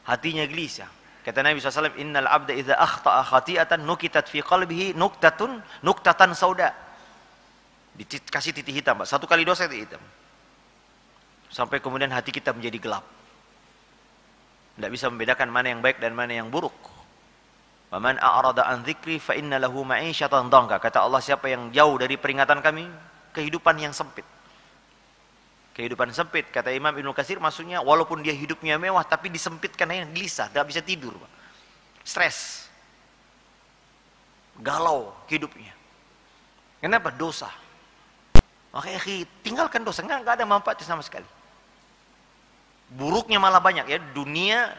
hatinya gelisah. Kata Nabi SAW, innal abda idza akhta'a khati'atan nukitat fi qalbihi nuktatan sauda. Dikasih titik hitam, Pak. Satu kali dosa titik hitam. Sampai kemudian hati kita menjadi gelap. Tidak bisa membedakan mana yang baik dan mana yang buruk. Wa man a'rada an dzikri fa inna lahu ma'isyatan dhanka. Kata Allah, siapa yang jauh dari peringatan kami, kehidupan yang sempit. Kehidupan sempit, kata Imam Ibnu Katsir, maksudnya walaupun dia hidupnya mewah tapi disempitkan aja, gelisah, tidak bisa tidur, Pak. Stres, galau hidupnya. Kenapa? Dosa. Makanya tinggalkan dosa, nggak ada manfaatnya sama sekali. Buruknya malah banyak ya, dunia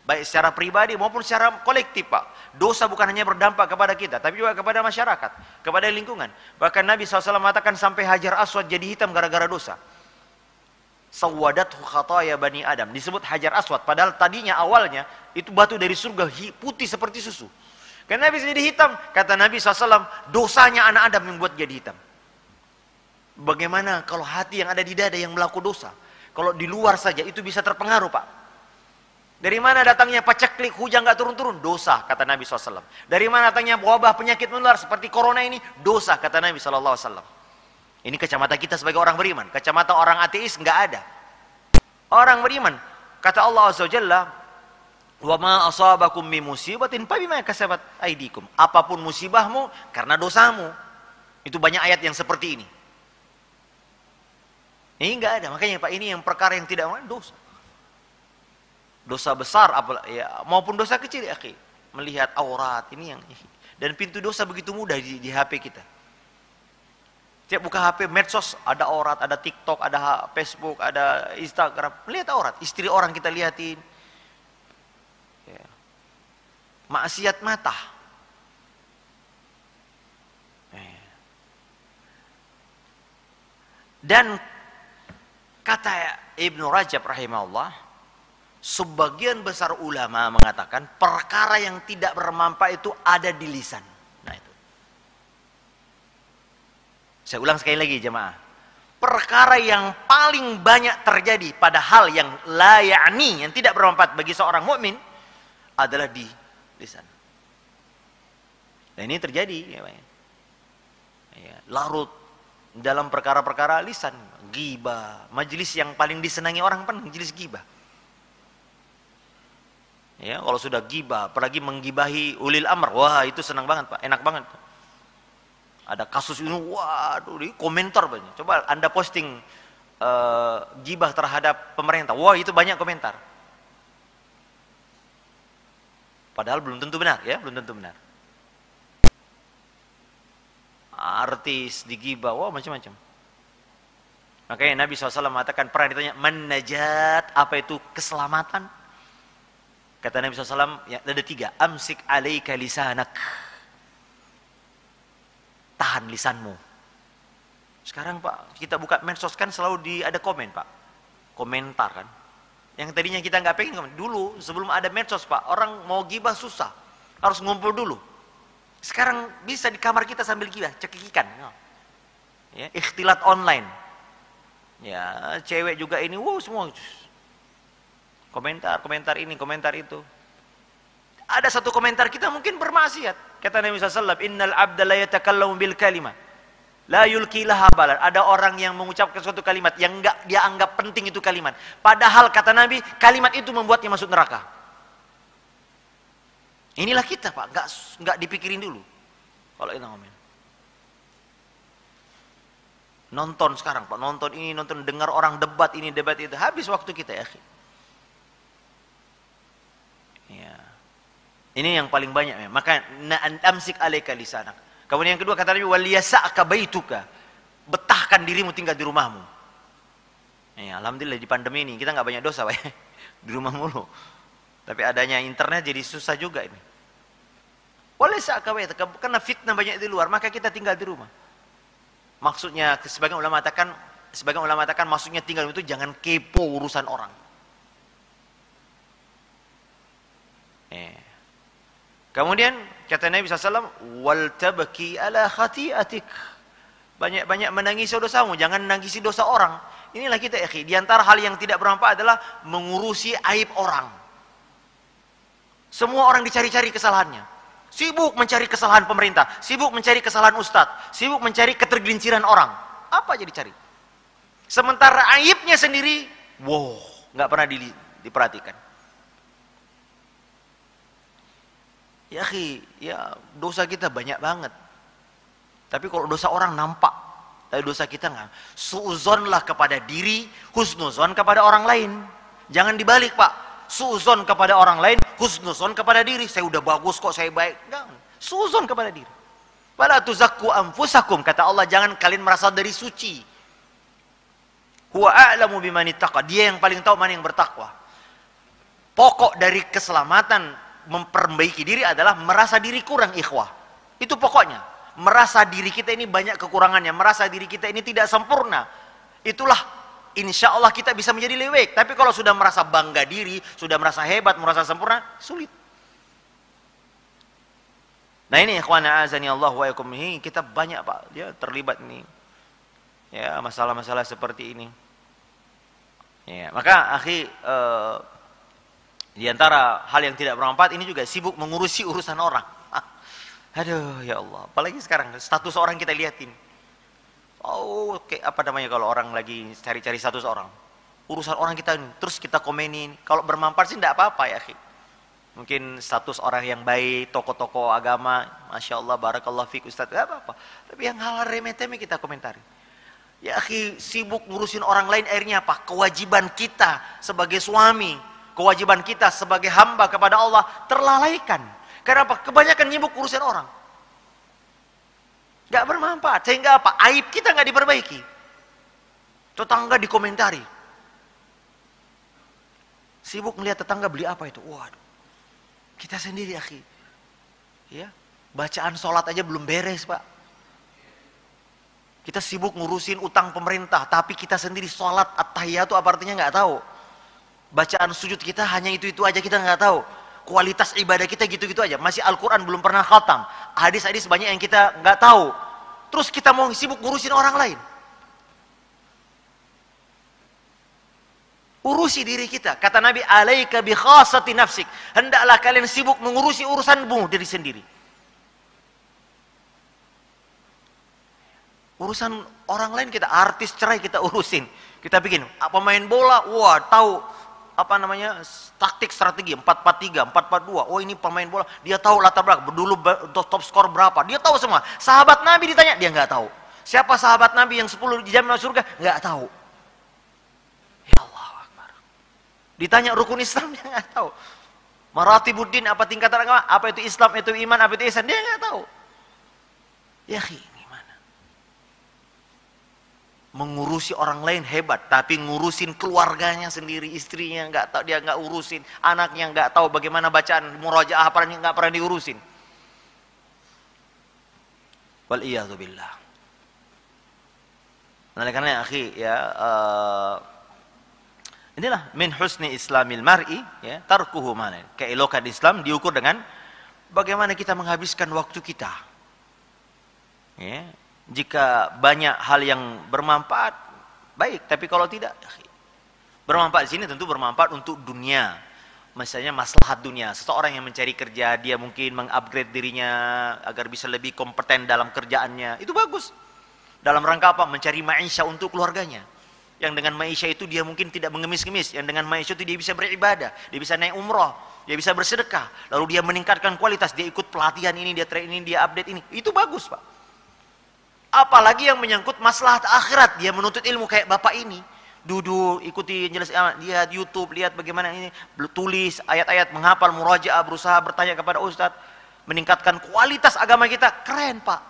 baik secara pribadi maupun secara kolektif, Pak. Dosa bukan hanya berdampak kepada kita, tapi juga kepada masyarakat, kepada lingkungan. Bahkan Nabi SAW mengatakan sampai Hajar Aswad jadi hitam gara-gara dosa. Sawadathu khataya bani Adam. Disebut Hajar Aswad. Padahal tadinya awalnya itu batu dari surga putih seperti susu. Karena bisa jadi hitam. Kata Nabi SAW, dosanya anak Adam membuat jadi hitam. Bagaimana kalau hati yang ada di dada yang melakukan dosa? Kalau di luar saja itu bisa terpengaruh, Pak. Dari mana datangnya paceklik, hujan nggak turun-turun? Dosa, kata Nabi SAW. Dari mana datangnya wabah penyakit menular seperti corona ini? Dosa, kata Nabi SAW. Ini kacamata kita sebagai orang beriman. Kacamata orang ateis nggak ada. Orang beriman, kata Allah Azza wa Jalla, wa ma asabakum min musibatin fabima kasabat aydikum. Apapun musibahmu karena dosamu. Itu banyak ayat yang seperti ini. Ini nggak ada. Makanya Pak, ini yang perkara yang tidak dosa. Dosa besar maupun dosa kecil, akhi. Melihat aurat ini yang, dan pintu dosa begitu mudah di HP kita. Tiap buka HP, medsos, ada aurat, ada TikTok, ada Facebook, ada Instagram. Lihat aurat, istri orang kita lihatin. Ya. Maksiat mata. Dan kata Ibnu Rajab rahimahullah, sebagian besar ulama mengatakan perkara yang tidak bermanfaat itu ada di lisan. Saya ulang sekali lagi jemaah. Perkara yang paling banyak terjadi pada hal yang la ya'ni, yang tidak bermanfaat bagi seorang mukmin adalah di lisan. Dan ini terjadi larut dalam perkara-perkara lisan, ghibah. Majelis yang paling disenangi orang pun majelis ghibah. Ya, kalau sudah ghibah, apalagi menggibahi ulil amr, wah itu senang banget, Pak, enak banget, Pak. Ada kasus ini, waduh, di komentar banyak. Coba Anda posting gibah terhadap pemerintah, wah itu banyak komentar. Padahal belum tentu benar, ya, belum tentu benar. Artis digibah, wah macam-macam. Makanya Nabi SAW mengatakan, pernah ditanya, man najat, apa itu keselamatan? Kata Nabi SAW, ya, ada 3, amsik alaika lisanak. Tahan lisanmu. Sekarang Pak, kita buka medsos kan selalu ada komen, Pak. Komentar kan. Yang tadinya kita nggak pengen komen. Dulu sebelum ada medsos, Pak, orang mau gibah susah. Harus ngumpul dulu. Sekarang bisa di kamar kita sambil gibah, cekikikan. Ya, ikhtilat online. Ya, cewek juga ini, wow semua. Komentar ini, komentar itu. Ada satu komentar kita mungkin bermaksiat. Kata Nabi SAW, innal abda la yatakallamu bil kalimah la yulki laha balan. Ada orang yang mengucapkan suatu kalimat yang enggak dia anggap penting itu kalimat. Padahal kata Nabi, kalimat itu membuatnya masuk neraka. Inilah kita, Pak, enggak dipikirin dulu. Kalau kita ngomong. Nonton sekarang, Pak, nonton ini, nonton, dengar orang debat ini, debat itu, habis waktu kita, ya. Ya. Ini yang paling banyak ya. Maka amsik alaika lisanak. Kemudian yang kedua kata Nabi, waliyasa'ka baituka. Betahkan dirimu tinggal di rumahmu. Ya, alhamdulillah di pandemi ini kita nggak banyak dosa, Pak. Di rumah mulu. Tapi adanya internet jadi susah juga ini. Waliyasa'ka baituka, karena fitnah banyak di luar, maka kita tinggal di rumah. Maksudnya sebagian ulama katakan maksudnya tinggal itu jangan kepo urusan orang. Kemudian kata Nabi SAW, wal tabki ala khati'atik. Banyak-banyak menangisi dosamu, jangan menangisi dosa orang. Inilah kita, akhi. Di antara hal yang tidak bermanfaat adalah mengurusi aib orang. Semua orang dicari-cari kesalahannya. Sibuk mencari kesalahan pemerintah, sibuk mencari kesalahan ustadz, sibuk mencari ketergelinciran orang. Apa aja dicari. Sementara aibnya sendiri, wow, nggak pernah diperhatikan. Ya akhi, ya dosa kita banyak banget. Tapi kalau dosa orang nampak, tapi dosa kita nggak. Suuzonlah kepada diri, husnuzon kepada orang lain. Jangan dibalik, Pak. Suuzon kepada orang lain, husnuzon kepada diri. Saya udah bagus kok, saya baik. Jangan. Suuzon kepada diri. Wala tuzakku anfusakum, kata Allah, jangan kalian merasa dari suci. Huwa a'lamu bimani taqwa. Dia yang paling tahu mana yang bertakwa. Pokok dari keselamatan memperbaiki diri adalah merasa diri kurang, ikhwah. Itu pokoknya. Merasa diri kita ini banyak kekurangannya, merasa diri kita ini tidak sempurna. Itulah insya Allah kita bisa menjadi lebih baik. Tapi kalau sudah merasa bangga diri, sudah merasa hebat, merasa sempurna, sulit. Nah ini ikhwana azani Allah wa yakum, ini kita banyak Pak, dia terlibat nih. Ya, masalah-masalah seperti ini. Ya, maka akhi, di antara hal yang tidak bermanfaat ini juga sibuk mengurusi urusan orang. Aduh ya Allah, apalagi sekarang status orang kita lihatin. Oh, kayak apa namanya kalau orang lagi cari-cari status orang. Urusan orang kita ini, terus kita komenin. Kalau bermanfaat sih tidak apa-apa ya akhi. Mungkin status orang yang baik, tokoh-tokoh agama, Masya Allah, Barakallah fiqh Ustaz, tidak apa-apa. Tapi yang hal-hal remeh-temeh kita komentari. Ya akhi, sibuk ngurusin orang lain, akhirnya apa? Kewajiban kita sebagai suami, kewajiban kita sebagai hamba kepada Allah terlalaikan. Karena apa? Kebanyakan nyibuk urusan orang. Gak bermanfaat, sehingga apa? Aib kita gak diperbaiki. Tetangga dikomentari. Sibuk melihat tetangga beli apa itu. Waduh, kita sendiri akhi, ya, bacaan sholat aja belum beres Pak. Kita sibuk ngurusin utang pemerintah, tapi kita sendiri sholat at-tahiyatu apa artinya nggak tahu. Bacaan sujud kita hanya itu-itu aja, kita nggak tahu. Kualitas ibadah kita gitu-gitu aja. Masih Al-Quran belum pernah khatam. Hadis-hadis banyak yang kita nggak tahu. Terus kita mau sibuk ngurusin orang lain. Urusi diri kita. Kata Nabi, alaika bi khasati nafsik. Hendaklah kalian sibuk mengurusi urusanmu diri sendiri. Urusan orang lain kita, artis cerai kita urusin. Kita bikin pemain bola, wah tahu apa namanya taktik strategi 4-4-3, 4-4-2. Oh ini pemain bola, dia tahu latar belakang. Dulu top skor berapa, dia tahu semua. Sahabat Nabi ditanya, dia nggak tahu. Siapa sahabat Nabi yang 10 dijamin masuk surga? Nggak tahu. Ya Allah Akbar. Ditanya rukun Islam, dia nggak tahu. Maratibuddin, apa tingkatan agama? Apa itu Islam, itu iman, apa itu ihsan? Dia nggak tahu. Ya mengurusi orang lain hebat, tapi ngurusin keluarganya sendiri, istrinya nggak tahu, dia nggak urusin, anaknya nggak tahu bagaimana bacaan murojaah, apa nggak pernah diurusin. Wal iyadzubillah. Oleh karena akhi ya, inilah min husni islamil mar'i ya, tarkuhu mana. Keelokan Islam diukur dengan bagaimana kita menghabiskan waktu kita. Ya. Jika banyak hal yang bermanfaat, baik. Tapi kalau tidak, bermanfaat di sini tentu bermanfaat untuk dunia. Misalnya maslahat dunia. Seseorang yang mencari kerja, dia mungkin mengupgrade dirinya agar bisa lebih kompeten dalam kerjaannya. Itu bagus. Dalam rangka apa? Mencari maisha untuk keluarganya. Yang dengan maisha itu dia mungkin tidak mengemis-ngemis. Yang dengan maisha itu dia bisa beribadah, dia bisa naik umroh, dia bisa bersedekah. Lalu dia meningkatkan kualitas, dia ikut pelatihan ini, dia training ini, dia update ini. Itu bagus Pak. Apalagi yang menyangkut maslahat akhirat, dia menuntut ilmu kayak bapak ini, duduk ikuti jelas, lihat YouTube, lihat bagaimana ini, tulis ayat-ayat, menghafal, murajaah, berusaha bertanya kepada ustadz, meningkatkan kualitas agama kita, keren Pak.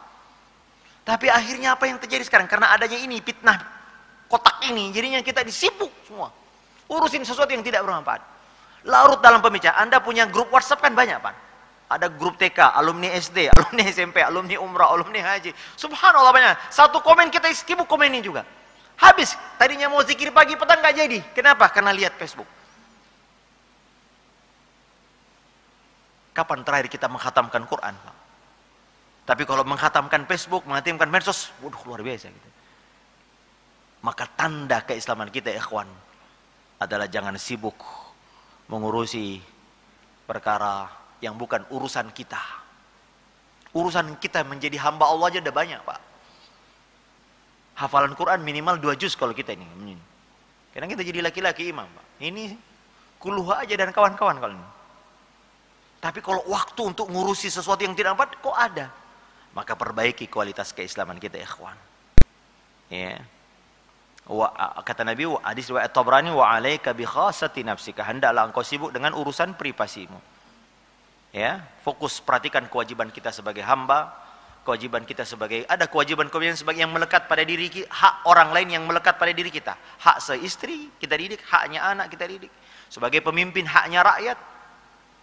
Tapi akhirnya apa yang terjadi sekarang? Karena adanya ini fitnah kotak ini, jadinya kita disibuk semua, urusin sesuatu yang tidak bermanfaat, larut dalam pembicaraan. Anda punya grup WhatsApp kan banyak Pak. Ada grup TK, alumni SD, alumni SMP, alumni umrah, alumni haji. Subhanallah banyak. Satu komen kita sibuk komenin juga. Habis. Tadinya mau zikir pagi petang nggak jadi. Kenapa? Karena lihat Facebook. Kapan terakhir kita menghatamkan Quran, Pak? Tapi kalau menghatamkan Facebook, menghatamkan medsos, waduh luar biasa gitu. Maka tanda keislaman kita, ikhwan, adalah jangan sibuk mengurusi perkara yang bukan urusan kita. Urusan kita menjadi hamba Allah aja udah banyak Pak. Hafalan Quran minimal 2 juz kalau kita ini. Karena kita jadi laki-laki imam Pak. Ini kuluha aja dan kawan-kawan kalau ini. Tapi kalau waktu untuk ngurusi sesuatu yang tidak dapat, kok ada? Maka perbaiki kualitas keislaman kita ikhwan. Ya. Kata Nabi, hadis riwayat Tabrani, wa alaika bi khasati nafsika. Hendaklah engkau sibuk dengan urusan privasimu. Ya, fokus perhatikan kewajiban kita sebagai hamba, kewajiban kita sebagai, ada kewajiban-kewajiban sebagai yang melekat pada diri kita, hak orang lain yang melekat pada diri kita, hak seistri kita didik, haknya anak kita didik, sebagai pemimpin haknya rakyat,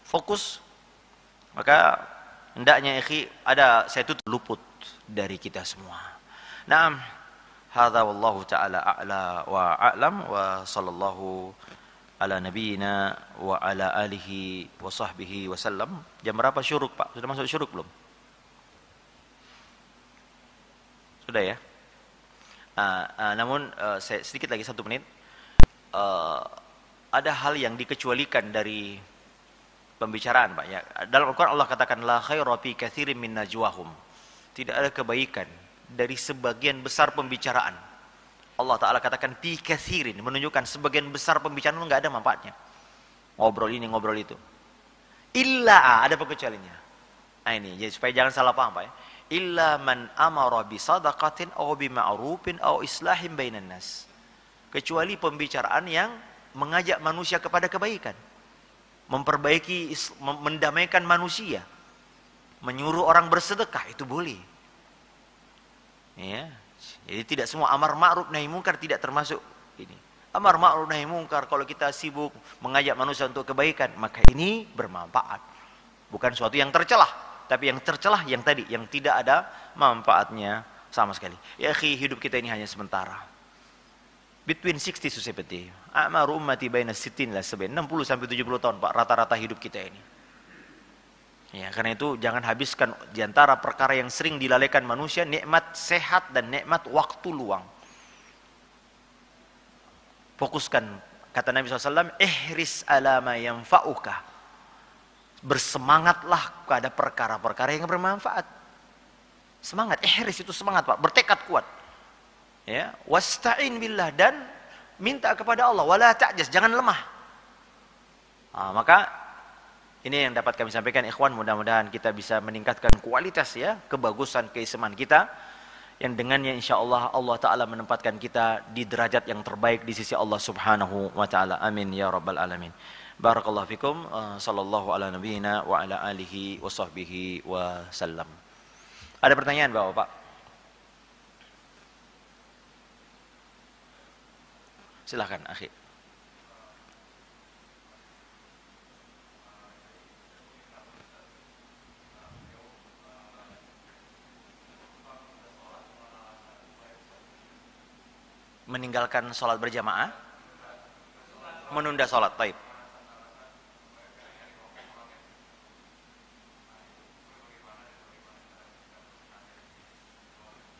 fokus. Maka hendaknya ada saya tutup luput dari kita semua. Nah, Hadza wallahu taala a'la wa a'lam wa sallallahu ala nabiyyina wa ala alihi wa sahbihi wasallam. Jam berapa syuruk, Pak? Sudah masuk syuruk belum? Sudah ya? Namun sedikit lagi 1 menit. Ada hal yang dikecualikan dari pembicaraan, Pak. Ya, dalam Al-Quran Allah katakan la khaira fi katsirin min najwahum. Tidak ada kebaikan dari sebagian besar pembicaraan. Allah Ta'ala katakan fi katsirin, menunjukkan sebagian besar pembicaraan itu enggak ada manfaatnya. Ngobrol ini, ngobrol itu. Illa, ada pengecualiannya. Nah ini, jadi supaya jangan salah paham, Pak ya. Illa man amara bi sadaqatin aw bi ma'rufin aw islahin bainan nas. Kecuali pembicaraan yang mengajak manusia kepada kebaikan, memperbaiki, mendamaikan manusia, menyuruh orang bersedekah, itu boleh. Ya, jadi tidak semua amar ma'ruf nahi mungkar tidak termasuk ini. Amar ma'ruf nahi mungkar kalau kita sibuk mengajak manusia untuk kebaikan, maka ini bermanfaat. Bukan suatu yang tercelah, tapi yang tercelah yang tadi, yang tidak ada manfaatnya sama sekali. Ya akhi, hidup kita ini hanya sementara. Between 60 to 70. A'mar ummati baina 60 la 70 sampai 70 tahun, Pak, rata-rata hidup kita ini. Ya, karena itu jangan habiskan di antara perkara yang sering dilalaikan manusia, nikmat sehat dan nikmat waktu luang. Fokuskan, kata Nabi SAW, ihris ala ma yanfa'uka. Bersemangatlah pada perkara-perkara yang bermanfaat. Semangat, ihris itu semangat, Pak, bertekad kuat. Ya, wasta'in billah, dan minta kepada Allah, wala ta'jaz, jangan lemah. Maka ini yang dapat kami sampaikan, ikhwan, mudah-mudahan kita bisa meningkatkan kualitas ya, kebagusan keislaman kita, yang dengannya insyaallah Allah Ta'ala menempatkan kita di derajat yang terbaik di sisi Allah Subhanahu wa Ta'ala. Amin ya rabbal alamin. Barakallahu fikum. Sallallahu ala nabiyyina wa ala alihi wa sahbihi wa sallam. Ada pertanyaan Bapak? Silahkan, akhi. Meninggalkan sholat berjamaah? Menunda sholat, taib.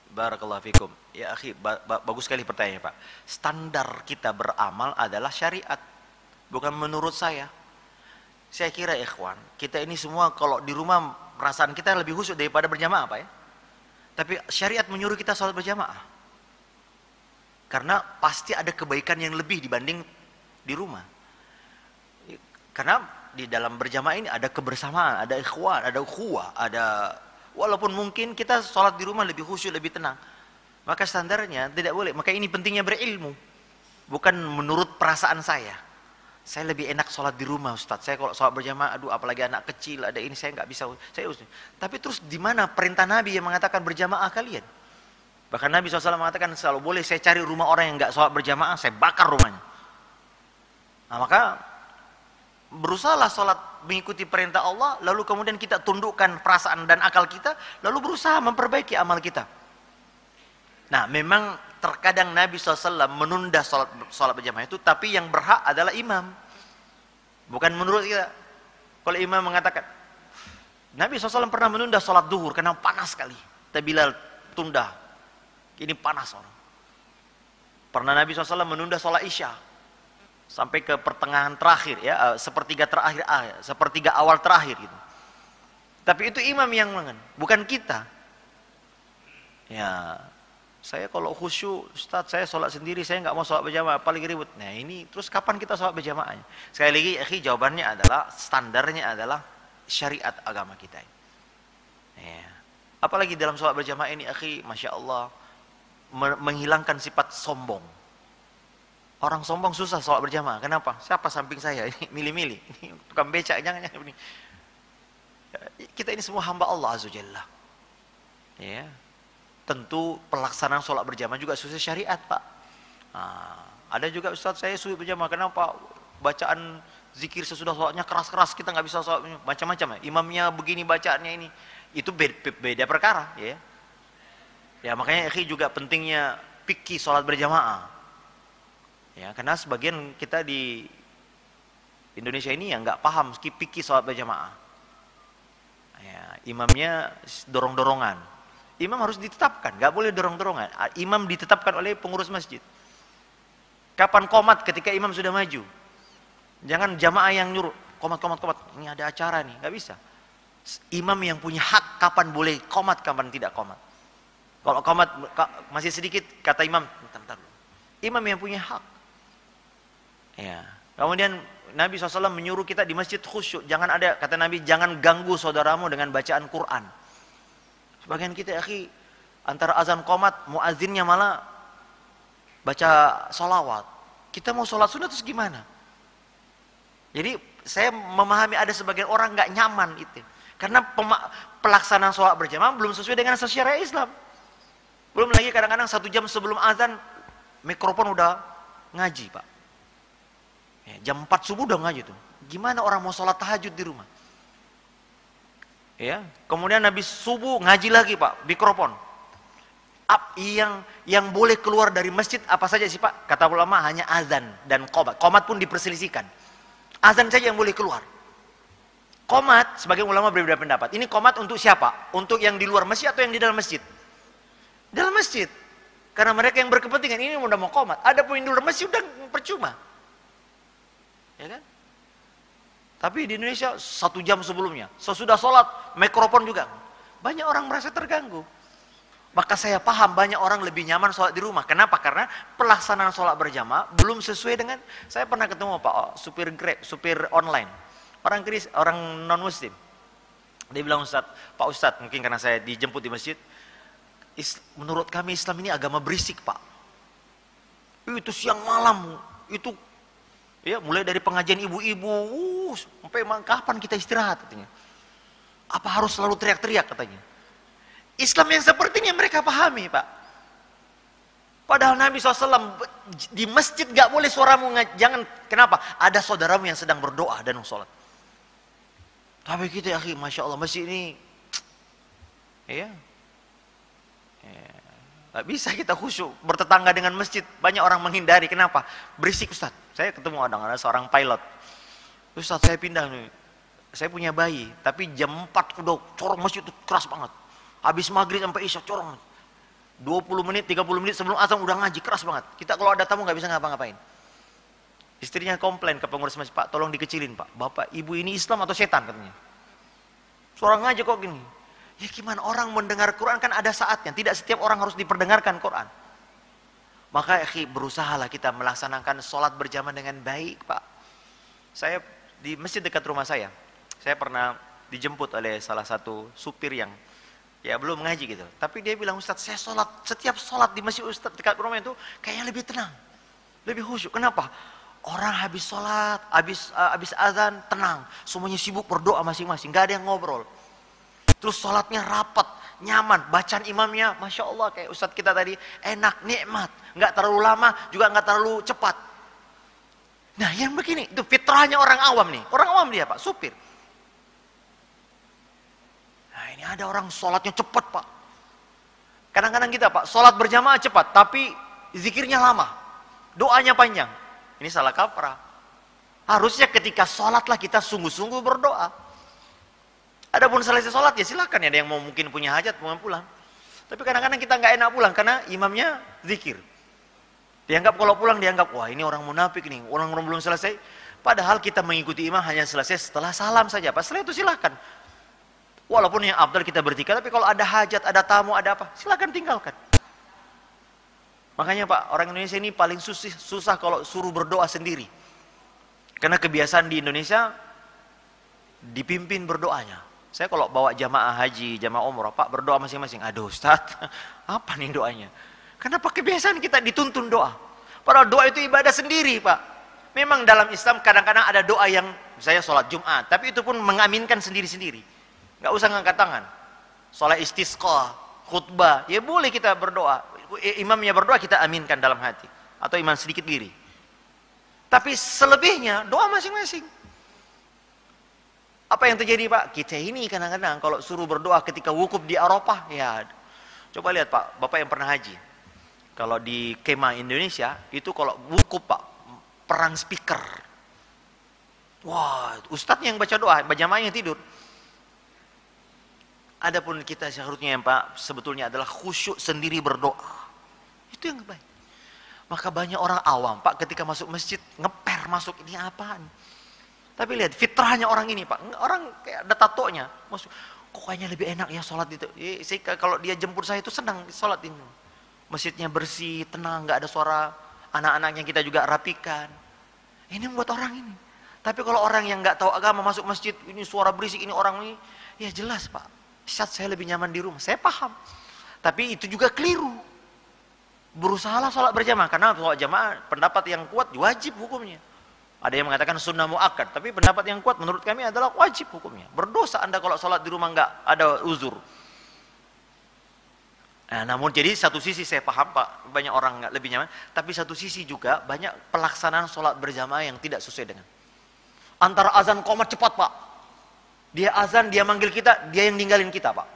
Barakallahu fikum. Ya akhi, bagus sekali pertanyaannya, Pak. Standar kita beramal adalah syariat, bukan menurut saya. Saya kira ikhwan, kita ini semua kalau di rumah perasaan kita lebih khusyuk daripada berjamaah, Pak ya. Tapi syariat menyuruh kita sholat berjamaah. Karena pasti ada kebaikan yang lebih dibanding di rumah. Karena di dalam berjamaah ini ada kebersamaan, ada ikhwan, ada ukhuwah, ada, walaupun mungkin kita sholat di rumah lebih khusyuk, lebih tenang, maka standarnya tidak boleh. Maka ini pentingnya berilmu, bukan menurut perasaan saya. Saya lebih enak sholat di rumah, Ustaz. Saya kalau sholat berjamaah, aduh apalagi anak kecil, ada ini, saya nggak bisa. Tapi terus di mana perintah Nabi yang mengatakan berjamaah kalian? Bahkan Nabi SAW mengatakan, kalau boleh saya cari rumah orang yang nggak sholat berjamaah, saya bakar rumahnya. Nah, maka berusahalah sholat mengikuti perintah Allah, lalu kemudian kita tundukkan perasaan dan akal kita, lalu berusaha memperbaiki amal kita. Nah, memang terkadang Nabi SAW menunda sholat berjamaah itu, tapi yang berhak adalah imam, bukan menurut kita. Kalau imam mengatakan, Nabi SAW pernah menunda sholat duhur karena panas sekali, tapi Bilal tunda, ini panas orang. Pernah Nabi SAW menunda sholat isya sampai ke pertengahan terakhir ya, sepertiga terakhir, sepertiga awal terakhir gitu. Tapi itu imam yang mengen, bukan kita. Ya, saya kalau khusyuk, Ustaz, saya sholat sendiri, saya nggak mau sholat berjamaah, paling ribut. Nah ini, terus kapan kita sholat berjamaahnya? Sekali lagi, akhi, jawabannya adalah, standarnya adalah syariat agama kita. Ya. Apalagi dalam sholat berjamaah ini, akhi, Masya Allah, menghilangkan sifat sombong. Orang sombong susah sholat berjamaah. Kenapa? Siapa samping saya? Ini milih-milih. Ini tukang becak, jangan ini. Kita ini semua hamba Allah Azza Jalla. Ya. Tentu pelaksanaan sholat berjamaah juga sesuai syariat, Pak. Nah, ada juga Ustaz, saya sulit berjamaah. Kenapa? Bacaan zikir sesudah sholatnya keras-keras, kita nggak bisa sholat macam-macam. Imamnya begini bacaannya ini. Itu beda perkara, ya. Ya makanya akhi juga pentingnya fikih sholat berjamaah. Ya, karena sebagian kita di Indonesia ini yang nggak paham fikih sholat berjamaah. Ya, imamnya dorong-dorongan. Imam harus ditetapkan, nggak boleh dorong-dorongan. Imam ditetapkan oleh pengurus masjid. Kapan qomat? Ketika imam sudah maju. Jangan jamaah yang nyuruh, qomat. Ini ada acara nih, nggak bisa. Imam yang punya hak kapan boleh qomat, kapan tidak qomat. Kalau qomat masih sedikit, kata imam, bentar. Imam yang punya hak. Ya. Kemudian Nabi SAW menyuruh kita di masjid khusyuk. Jangan ada, kata Nabi, jangan ganggu saudaramu dengan bacaan Quran. Sebagian kita, akhi, antara azan qomat, muazzinnya malah baca sholawat. Kita mau sholat sunat terus gimana? Jadi saya memahami ada sebagian orang nggak nyaman itu. Karena pelaksanaan sholat berjamaah belum sesuai dengan syariat Islam. Belum lagi kadang-kadang 1 jam sebelum azan, mikrofon udah ngaji, Pak. Ya, jam 4 subuh udah ngaji tuh. Gimana orang mau sholat tahajud di rumah? Ya, kemudian habis subuh ngaji lagi, Pak, mikrofon. Yang boleh keluar dari masjid apa saja sih, Pak? Kata ulama hanya azan dan qomat. Qomat pun diperselisihkan. Azan saja yang boleh keluar. Qomat, sebagian ulama berbeda pendapat. Ini qomat untuk siapa? Untuk yang di luar masjid atau yang di dalam masjid? Dalam masjid. Karena mereka yang berkepentingan ini udah mau qomat. Ada pun yang di luar masjid udah percuma. Ya kan? Tapi di Indonesia 1 jam sebelumnya, sesudah sholat, mikrofon juga. Banyak orang merasa terganggu. Maka saya paham banyak orang lebih nyaman sholat di rumah. Kenapa? Karena pelaksanaan sholat berjamaah belum sesuai dengan, saya pernah ketemu Pak supir Grab, supir online. Orang non muslim. Dia bilang, Pak Ustadz, mungkin karena saya dijemput di masjid, menurut kami Islam ini agama berisik, Pak. Itu siang malam, itu ya mulai dari pengajian ibu-ibu, sampai kapan kita istirahat katanya. Apa harus selalu teriak-teriak katanya. Islam yang seperti ini yang mereka pahami, Pak. Padahal Nabi SAW di masjid gak boleh suaramu jangan. Kenapa? Ada saudaramu yang sedang berdoa dan sholat. Tapi kita, akhi, Masya Allah, masjid ini ya, gak bisa kita khusyuk bertetangga dengan masjid. Banyak orang menghindari. Kenapa? Berisik, Ustaz. Saya ketemu ada seorang pilot. Ustaz, saya pindah nih. Saya punya bayi, tapi jam 4 udah corong masjid itu keras banget. Habis maghrib sampai isya corong. 20 menit, 30 menit sebelum azan udah ngaji, keras banget. Kita kalau ada tamu nggak bisa ngapa-ngapain. Istrinya komplain ke pengurus masjid, Pak, tolong dikecilin, Pak. Bapak, ibu ini Islam atau setan katanya. Suara ngaji kok gini. Ya gimana, orang mendengar Quran kan ada saatnya. Tidak setiap orang harus diperdengarkan Quran. Maka berusahalah kita melaksanakan sholat berjamaah dengan baik, Pak. Saya di masjid dekat rumah saya pernah dijemput oleh salah satu supir yang ya belum ngaji gitu. Tapi dia bilang, Ustaz, saya setiap sholat di masjid Ustaz dekat rumah itu kayaknya lebih tenang, lebih khusyuk. Kenapa? Orang habis sholat, habis azan tenang, semuanya sibuk berdoa masing-masing, nggak ada yang ngobrol. Terus sholatnya rapat, nyaman, bacaan imamnya, Masya Allah, kayak Ustaz kita tadi, enak, nikmat, nggak terlalu lama, juga nggak terlalu cepat. Nah yang begini, itu fitrahnya orang awam nih, orang awam dia, Pak, supir. Nah ini ada orang sholatnya cepat, Pak. Kadang-kadang kita, Pak, sholat berjamaah cepat, tapi zikirnya lama, doanya panjang. Ini salah kaprah. Harusnya ketika sholatlah kita sungguh-sungguh berdoa. Adapun selesai sholat ya silakan ya, ada yang mau mungkin punya hajat mau pulang. Tapi kadang-kadang kita nggak enak pulang karena imamnya zikir. Dianggap kalau pulang dianggap, wah ini orang munafik nih, orang belum selesai. Padahal kita mengikuti imam hanya selesai setelah salam saja. Pas setelah itu silakan. Walaupun yang afdal kita bertiga, tapi kalau ada hajat, ada tamu, ada apa, silakan tinggalkan. Makanya Pak, orang Indonesia ini paling susah kalau suruh berdoa sendiri. Karena kebiasaan di Indonesia dipimpin berdoanya. Saya kalau bawa jamaah haji, jamaah umrah, Pak berdoa masing-masing. Aduh Ustaz, apa nih doanya? Kenapa kebiasaan kita dituntun doa? Padahal doa itu ibadah sendiri, Pak. Memang dalam Islam kadang-kadang ada doa yang, saya sholat Jumat, tapi itu pun mengaminkan sendiri-sendiri. Nggak usah ngangkat tangan. Sholat istisqa, khutbah, ya boleh kita berdoa. Imamnya berdoa kita aminkan dalam hati. Atau imam sedikit diri. Tapi selebihnya doa masing-masing. Apa yang terjadi, Pak? Kita ini kadang-kadang kalau suruh berdoa ketika wukuf di Arafah, ya coba lihat Pak, Bapak yang pernah haji. Kalau di kemah Indonesia, itu kalau wukuf Pak, perang speaker. Wah, ustadznya yang baca doa, jamaahnya tidur. Adapun kita seharusnya yang Pak, sebetulnya adalah khusyuk sendiri berdoa. Itu yang baik. Maka banyak orang awam Pak, ketika masuk masjid, ngeper masuk, ini apaan? Tapi lihat, fitrahnya orang ini Pak, orang kayak ada tatonya. Masuk, kok kayaknya lebih enak ya sholat itu. Kalau dia jemput saya itu senang sholat ini. Masjidnya bersih, tenang, nggak ada suara anak-anaknya, kita juga rapikan. Ini membuat orang ini. Tapi kalau orang yang nggak tahu agama masuk masjid, ini suara berisik, ini orang ini, ya jelas Pak. Saya lebih nyaman di rumah, saya paham. Tapi itu juga keliru. Berusahalah sholat berjamaah, karena sholat jamaah pendapat yang kuat wajib hukumnya. Ada yang mengatakan sunnah muakkad, tapi pendapat yang kuat menurut kami adalah wajib hukumnya. Berdosa Anda kalau sholat di rumah nggak ada uzur. Nah, namun jadi satu sisi saya paham Pak, banyak orang nggak lebih nyaman, tapi satu sisi juga banyak pelaksanaan sholat berjamaah yang tidak sesuai dengan. Antara azan qomat cepat Pak, dia azan, dia manggil kita, dia yang ninggalin kita Pak.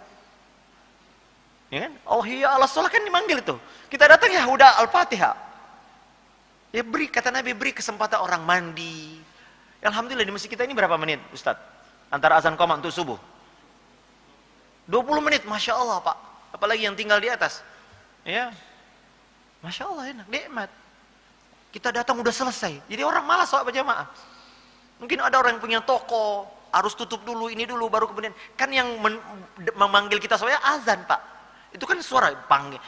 Ya kan? Oh iya, Allah sholat kan dimanggil itu. Kita datang ya udah Al-Fatihah. Ya beri, kata Nabi, beri kesempatan orang mandi. Alhamdulillah di masjid kita ini berapa menit Ustadz? Antara azan qomat untuk subuh? 20 menit, Masya Allah Pak. Apalagi yang tinggal di atas, ya, Masya Allah enak, nikmat. Kita datang udah selesai, jadi orang malas sholat berjamaah. Mungkin ada orang yang punya toko, harus tutup dulu, ini dulu, baru kemudian. Kan yang memanggil kita soalnya azan Pak, itu kan suara panggil.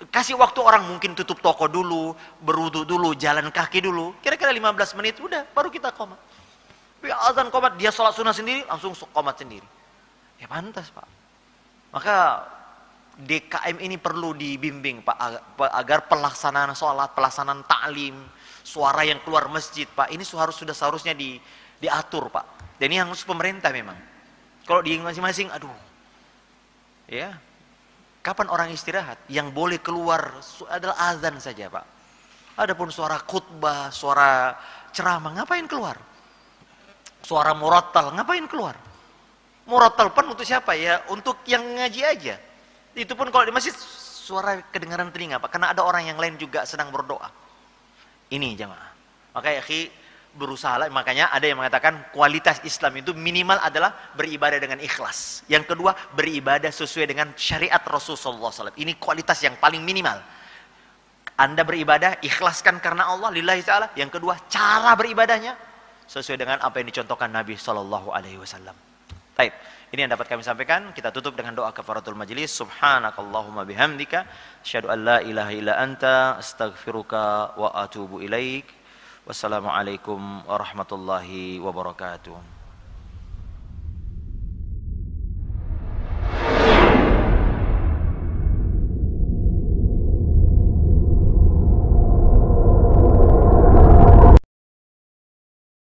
Kasih waktu orang mungkin tutup toko dulu, berwudu dulu, jalan kaki dulu, kira-kira 15 menit, udah, baru kita qomat. Tapi azan qomat, dia sholat sunnah sendiri, langsung qomat sendiri. Ya pantas Pak. Maka DKM ini perlu dibimbing Pak, agar pelaksanaan sholat, pelaksanaan ta'lim, suara yang keluar masjid Pak, ini sudah seharusnya diatur Pak. Dan ini harus pemerintah memang. Kalau di masing-masing, aduh, ya, kapan orang istirahat? Yang boleh keluar adalah azan saja Pak. Adapun suara khutbah, suara ceramah, ngapain keluar? Suara murattal, ngapain keluar? Murattal pun untuk siapa ya? Untuk yang ngaji aja. Itu pun kalau di masjid suara kedengaran telinga Pak, karena ada orang yang lain juga sedang berdoa. Ini jamaah. Maka ya berusaha, makanya ada yang mengatakan kualitas Islam itu minimal adalah beribadah dengan ikhlas. Yang kedua, beribadah sesuai dengan syariat Rasulullah SAW. Ini kualitas yang paling minimal. Anda beribadah ikhlaskan karena Allah lillahi ta'ala. Yang kedua, cara beribadahnya sesuai dengan apa yang dicontohkan Nabi SAW. Baik, ini yang dapat kami sampaikan. Kita tutup dengan doa kafaratul majlis. Subhanakallahumma bihamdika asyhadu an la ilaha illa anta astaghfiruka wa atubu ilaik. Wassalamualaikum warahmatullahi wabarakatuh.